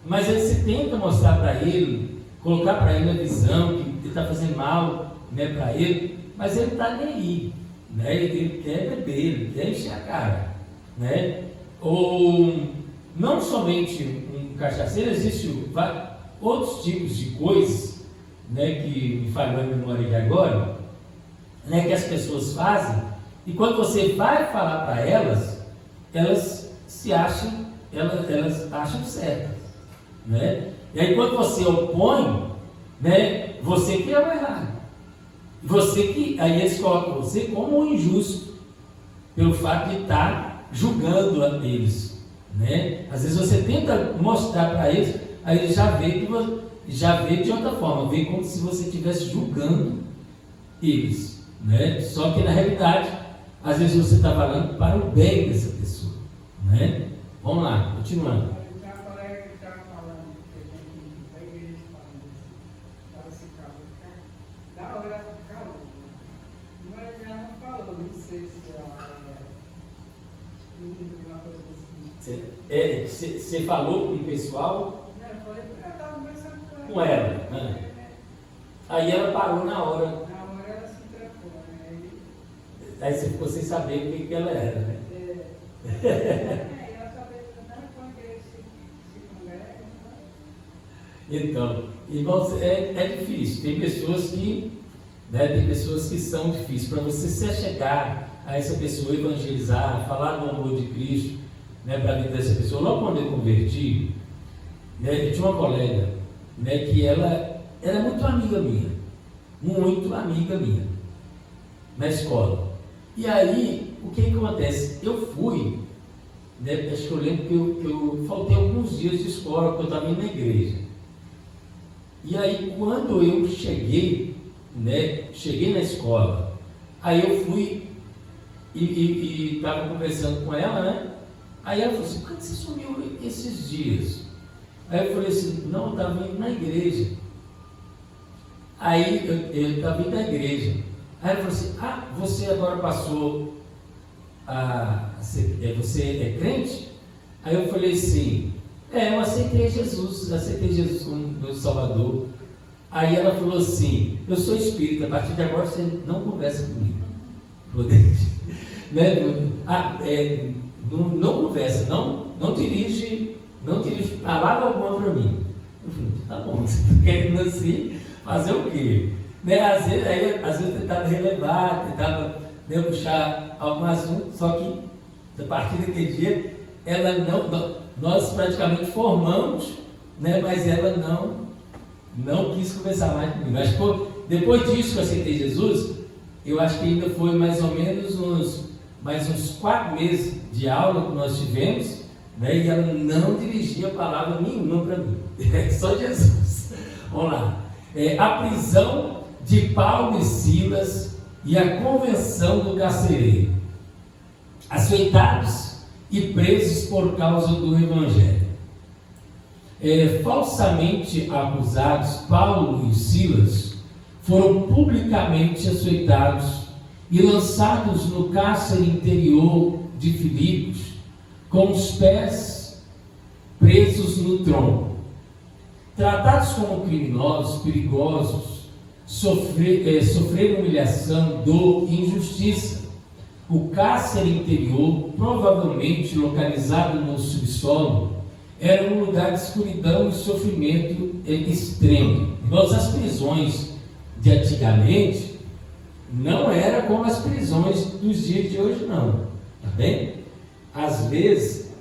mas aí você tenta mostrar para ele, colocar para ele a visão que ele está fazendo mal, né, para ele, mas ele está nem aí, né? Ele quer beber, ele quer encher a cara, né? Ou não somente um cachaceiro, existem outros tipos de coisas, né, que me falhou a memória aqui agora, né, que as pessoas fazem, e quando você vai falar para elas, elas acham certas, né? E aí quando você opõe, né, você que é o errado, aí eles colocam você como um injusto, pelo fato de estar julgando a eles, né? Às vezes você tenta mostrar para eles, aí eles já vê de outra forma, vê como se você estivesse julgando eles, né? Só que na realidade, às vezes você está falando para o bem dessa pessoa, né? Vamos lá, continuando. Já a colega que estava falando, que a gente da igreja falando, estava se calmo, da hora calmo, mas sei se uma coisa assim. Você falou com o pessoal? Não, eu falei, eu estava conversando Com ela, né? Aí ela parou na hora. Na hora ela se trancou, né? Aí você ficou sem saber o que ela era, né? Ela talvez não quando ele se congrega. Então, irmãos, é difícil. Tem pessoas que são difíceis. Para você se achegar a essa pessoa, evangelizar, falar do amor de Cristo, né, para a vida dessa pessoa. Logo quando eu converti, né, eu tinha uma colega, né, que ela era muito amiga minha, na escola. E aí, o que acontece? Eu fui, né, acho que eu lembro que eu faltei alguns dias de escola, porque eu estava indo na igreja. E aí, quando eu cheguei na escola, aí eu fui e estava conversando com ela, né? Aí ela falou assim, por que você sumiu esses dias? Aí eu falei assim, não, eu estava indo na igreja. Aí eu estava indo na igreja. Aí ela falou assim, você agora passou você é crente? Aí eu falei assim, eu aceitei Jesus como meu Salvador. Aí ela falou assim, eu sou espírita, a partir de agora você não conversa comigo. Não conversa, não dirige palavra alguma para mim. Eu falei, tá bom, você está querendo assim, fazer o quê? Né? Às vezes eu tentava relevar, tentava puxar algum assunto, só que a partir daquele dia, nós praticamente formamos, né? Mas ela não quis conversar mais comigo. Mas depois disso que eu aceitei Jesus, eu acho que ainda foi mais ou menos uns 4 meses de aula que nós tivemos, né? E ela não dirigia palavra nenhuma para mim, só Jesus. Vamos lá. A prisão de Paulo e Silas e a convenção do carcereiro, açoitados e presos por causa do Evangelho. Falsamente acusados, Paulo e Silas foram publicamente açoitados e lançados no cárcere interior de Filipos, com os pés presos no tronco. Tratados como criminosos, perigosos, sofreram humilhação, dor e injustiça. O cárcere interior, provavelmente localizado no subsolo, era um lugar de escuridão e sofrimento extremo. Mas as prisões de antigamente não eram como as prisões dos dias de hoje, não. Tá bem? Às vezes,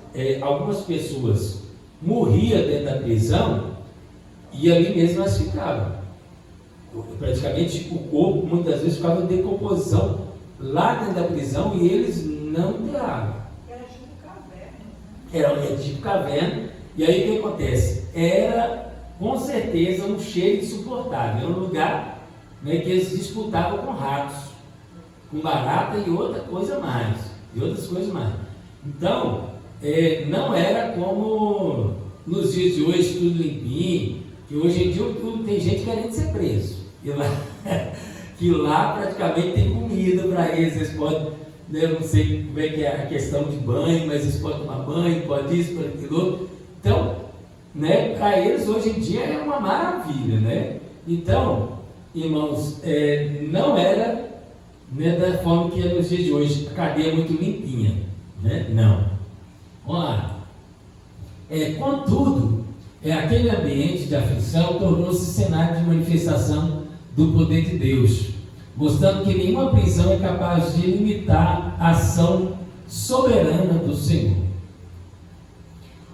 algumas pessoas morriam dentro da prisão e ali mesmo elas ficavam. Praticamente o corpo muitas vezes ficava em decomposição lá dentro da prisão e eles não entravam. Era tipo caverna. Era tipo caverna. E aí o que acontece? Era com certeza um cheiro insuportável. Era um lugar, né, que eles disputavam com ratos, com barata e outras coisas mais. Então, não era como nos dias de hoje, tudo limpinho, que hoje em dia tem gente querendo ser preso. Que lá praticamente tem comida para eles podem, né, eu não sei como é que é a questão de banho, mas eles podem tomar banho, pode isso, pode aquilo. Então, né, para eles hoje em dia é uma maravilha, né? Então, irmãos, não era, né, da forma que é nos dias de hoje, a cadeia é muito limpinha, né? Não. Vamos lá. Contudo, aquele ambiente de aflição tornou-se cenário de manifestação do poder de Deus, mostrando que nenhuma prisão é capaz de limitar a ação soberana do Senhor.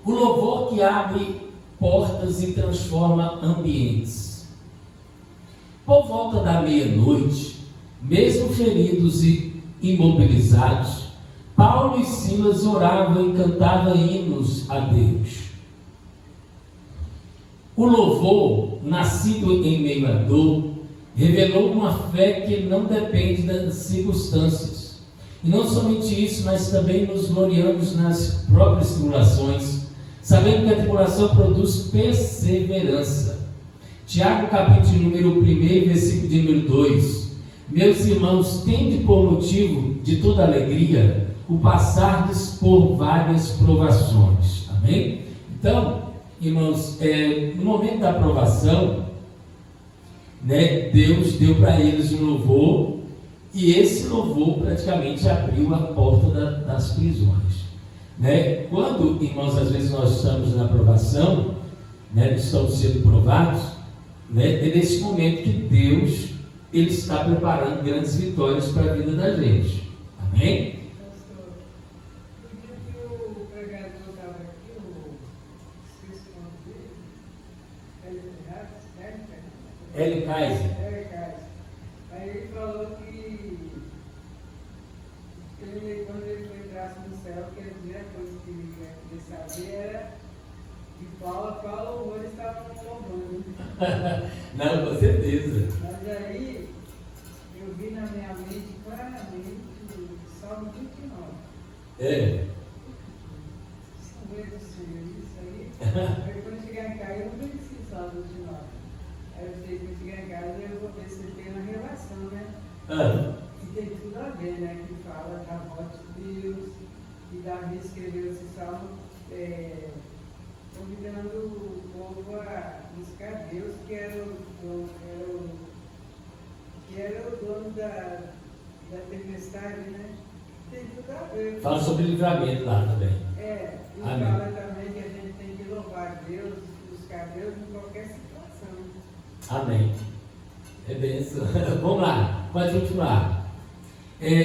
O louvor que abre portas e transforma ambientes. Por volta da meia-noite, mesmo feridos e imobilizados, Paulo e Silas oravam e cantavam hinos a Deus. O louvor, nascido em meio à dor, revelou uma fé que não depende das circunstâncias. E não somente isso, mas também nos gloriamos nas próprias tribulações, sabendo que a tribulação produz perseverança. Tiago, capítulo número 1, versículo de número 2. Meus irmãos, tende por motivo de toda alegria o passardes por várias provações. Amém? Então, irmãos, no momento da provação, né, Deus deu para eles um louvor, e esse louvor praticamente abriu a porta das prisões. Né? Quando, irmãos, às vezes nós estamos na provação, né, estamos sendo provados, né, é nesse momento que Deus Ele está preparando grandes vitórias para a vida da gente. Amém? Pastor, no dia que o pregador estava aqui, esqueci o nome dele, Hélio Kaiser. Aí ele falou que quando ele entrasse no céu, que a primeira coisa que ele ia saber era de qual louvor eles estavam louvando. Não, com certeza. Mas aí eu vi na minha mente claramente o Salmo 29. Salve do Senhor, isso aí. Aí quando chegar em casa, eu não conheci o Salmo 29. Aí eu sei que quando chegar em casa, eu vou ver se tem uma relação, né? E tem tudo a ver, né? Que fala da morte de Deus, e Davi escreveu esse salmo convidando o povo a buscar Deus, que era o dono da tempestade, né? Tem tudo a ver. Fala sobre livramento lá também. E Amém. fala também que a gente tem que louvar Deus, buscar Deus em qualquer situação. Amém. É benção. Vamos lá, pode continuar.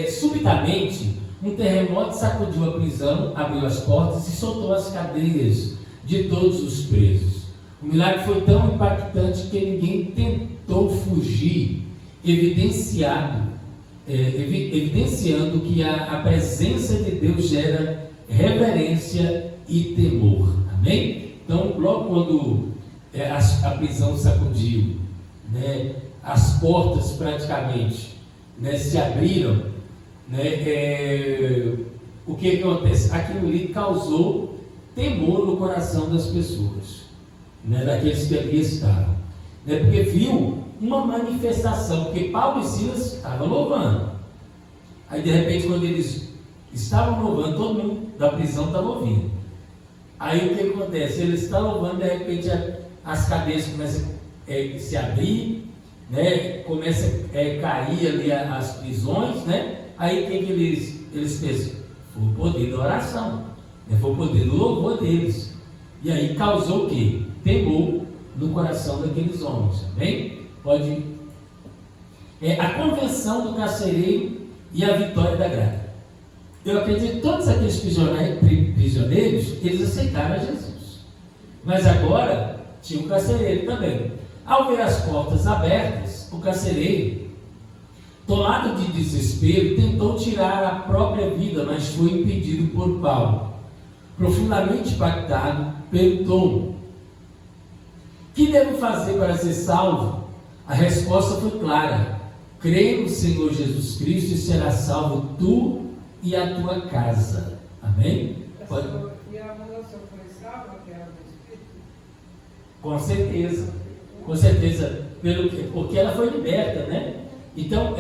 Subitamente, um terremoto sacudiu a prisão, abriu as portas e soltou as cadeias de todos os presos. O milagre foi tão impactante que ninguém tentou fugir, evidenciando que a presença de Deus gera reverência e temor. Amém? Então, logo quando a prisão sacudiu, né, as portas praticamente, né, se abriram, né, o que acontece? Aquilo ali causou temor no coração das pessoas, né, daqueles que ali estavam, né, porque viu uma manifestação, porque Paulo e Silas estavam louvando. Aí de repente, quando eles estavam louvando, todo mundo da prisão estava ouvindo. Aí o que acontece? Eles estão louvando, de repente as cadeias começam a se abrir, né? Começa a cair ali as prisões, né? Aí o que eles pensam? Foi o poder da oração, né? Foi o poder do louvor deles. E aí causou o quê? Temor no coração daqueles homens. Amém? Pode. A convenção do carcereiro e a vitória da graça. Eu acredito que todos aqueles prisioneiros, eles aceitaram a Jesus. Mas agora tinha o carcereiro também. Ao ver as portas abertas, o carcereiro, tomado de desespero, tentou tirar a própria vida, mas foi impedido por Paulo. Profundamente impactado, perguntou: que devo fazer para ser salvo? A resposta foi clara: crê no Senhor Jesus Cristo e será salvo tu e a tua casa. Amém? Pode... E a moça foi salva, aquela do Espírito? Com certeza, porque ela foi liberta, né? Então,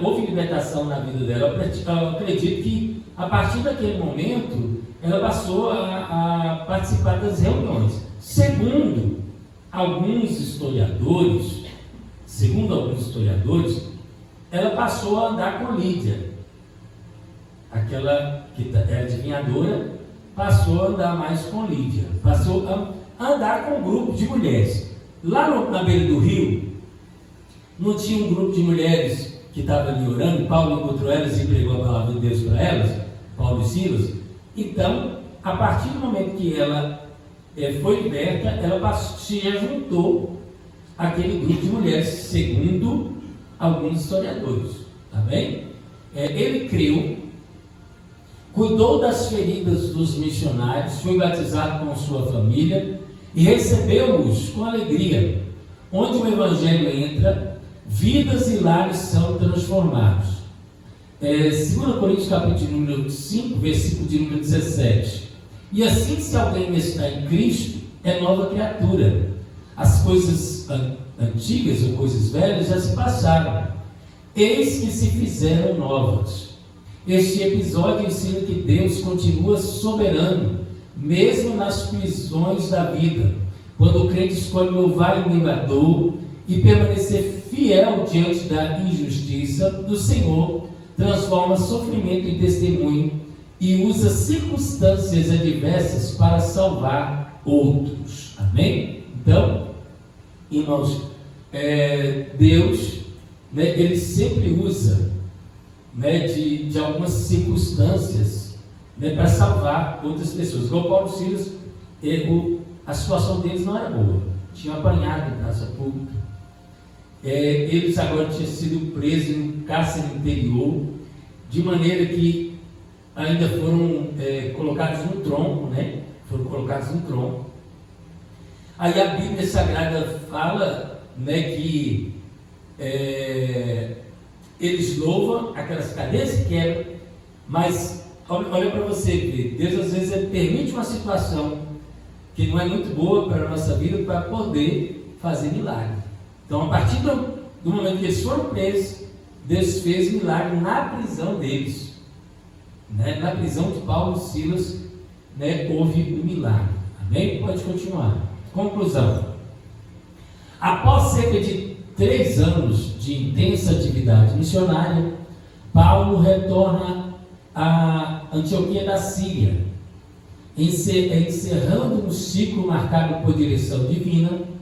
houve libertação na vida dela. Eu acredito que a partir daquele momento ela passou a participar das reuniões. Segundo alguns historiadores, ela passou a andar com Lídia, aquela que era adivinhadora, passou a andar mais com Lídia, passou a andar com um grupo de mulheres. Lá na beira do rio, não tinha um grupo de mulheres que estava ali orando. Paulo encontrou elas e pregou a palavra de Deus para elas, Paulo e Silas. Então, a partir do momento que ela foi liberta, ela se juntou àquele grupo de mulheres, segundo alguns historiadores. Tá bem? Ele creu, cuidou das feridas dos missionários, foi batizado com sua família e recebeu-os com alegria. Onde o Evangelho entra, vidas e lares são transformados. 2 Coríntios capítulo número 5, versículo de número 17. E assim, se alguém está em Cristo, é nova criatura. As coisas antigas ou coisas velhas já se passaram. eis que se fizeram novas. Este episódio ensina que Deus continua soberano, mesmo nas prisões da vida, quando o crente escolhe louvar o enganador e permanecer fiel diante da injustiça do Senhor, transforma sofrimento em testemunho e usa circunstâncias adversas para salvar outros. Amém? Então, irmãos, Deus, Ele sempre usa de algumas circunstâncias para salvar outras pessoas. Igual Paulo e Silas, a situação deles não era boa, tinham apanhado em praça pública. Eles agora tinham sido presos em um cárcere interior, de maneira que ainda foram colocados no tronco, Aí a Bíblia Sagrada fala que eles louvam, aquelas cadeias se quebram, mas olha para você ver, Deus às vezes permite uma situação que não é muito boa para a nossa vida para poder fazer milagre. Então, a partir do momento que eles foram presos, Deus fez milagre na prisão deles. Na prisão de Paulo e Silas, houve um milagre. Amém? Pode continuar. Conclusão. Após cerca de 3 anos de intensa atividade missionária, Paulo retorna a Antioquia da Síria, encerrando um ciclo marcado por direção divina.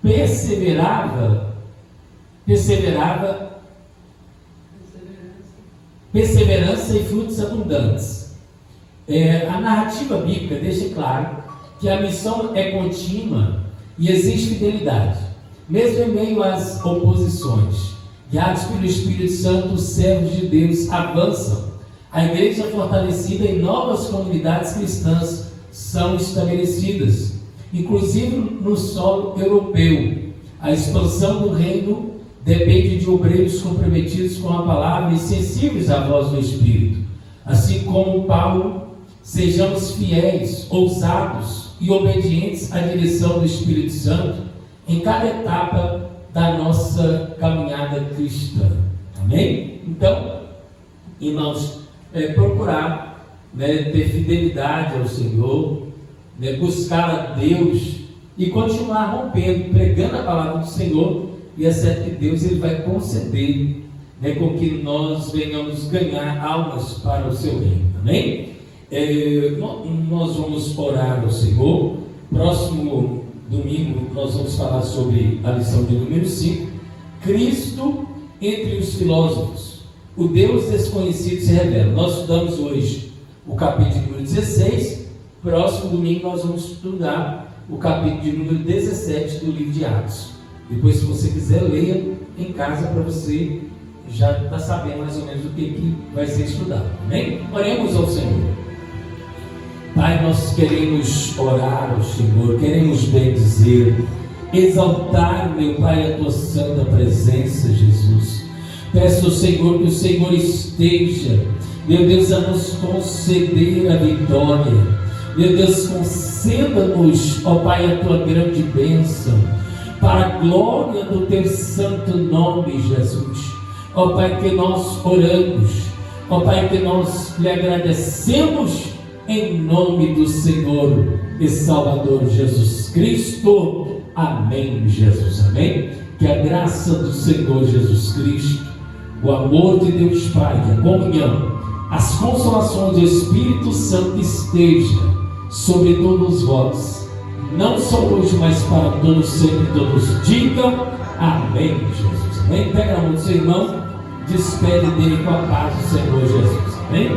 Perseverança e frutos abundantes. A narrativa bíblica deixa claro que a missão é contínua e exige fidelidade, mesmo em meio às oposições. Guiados pelo Espírito Santo, os servos de Deus avançam. A igreja fortalecida em novas comunidades cristãs são estabelecidas, inclusive no solo europeu. A expansão do reino depende de obreiros comprometidos com a palavra e sensíveis à voz do Espírito. Assim como Paulo, sejamos fiéis, ousados e obedientes à direção do Espírito Santo em cada etapa da nossa caminhada cristã. Amém? Então, irmãos, procurar ter fidelidade ao Senhor, buscar a Deus e continuar rompendo, pregando a palavra do Senhor, e é certo que Deus Ele vai conceder com que nós venhamos ganhar almas para o seu reino. Amém? Nós vamos orar ao Senhor. Próximo domingo nós vamos falar sobre a lição de número 5, Cristo entre os filósofos. O Deus desconhecido se revela. Nós estudamos hoje o capítulo número 16. Próximo domingo nós vamos estudar o capítulo de número 17 do livro de Atos. Depois, se você quiser, leia em casa para você já estar sabendo mais ou menos o que vai ser estudado. Amém? Oremos ao Senhor. Pai, nós queremos orar ao Senhor, queremos bendizer, exaltar, meu Pai, a Tua santa presença, Jesus. Peço ao Senhor que o Senhor esteja, meu Deus, a nos conceder a vitória. Meu Deus, conceda-nos, ó Pai, a Tua grande bênção, para a glória do Teu santo nome, Jesus. Ó Pai, que nós oramos, ó Pai, que nós lhe agradecemos em nome do Senhor e Salvador Jesus Cristo. Amém, Jesus, amém. Que a graça do Senhor Jesus Cristo, o amor de Deus Pai, a comunhão, as consolações do Espírito Santo esteja sobre todos vós, não só hoje, mas para todos sempre. Todos digam amém, Jesus, amém. Pega a mão do seu irmão, despede dele com a paz do Senhor Jesus, amém.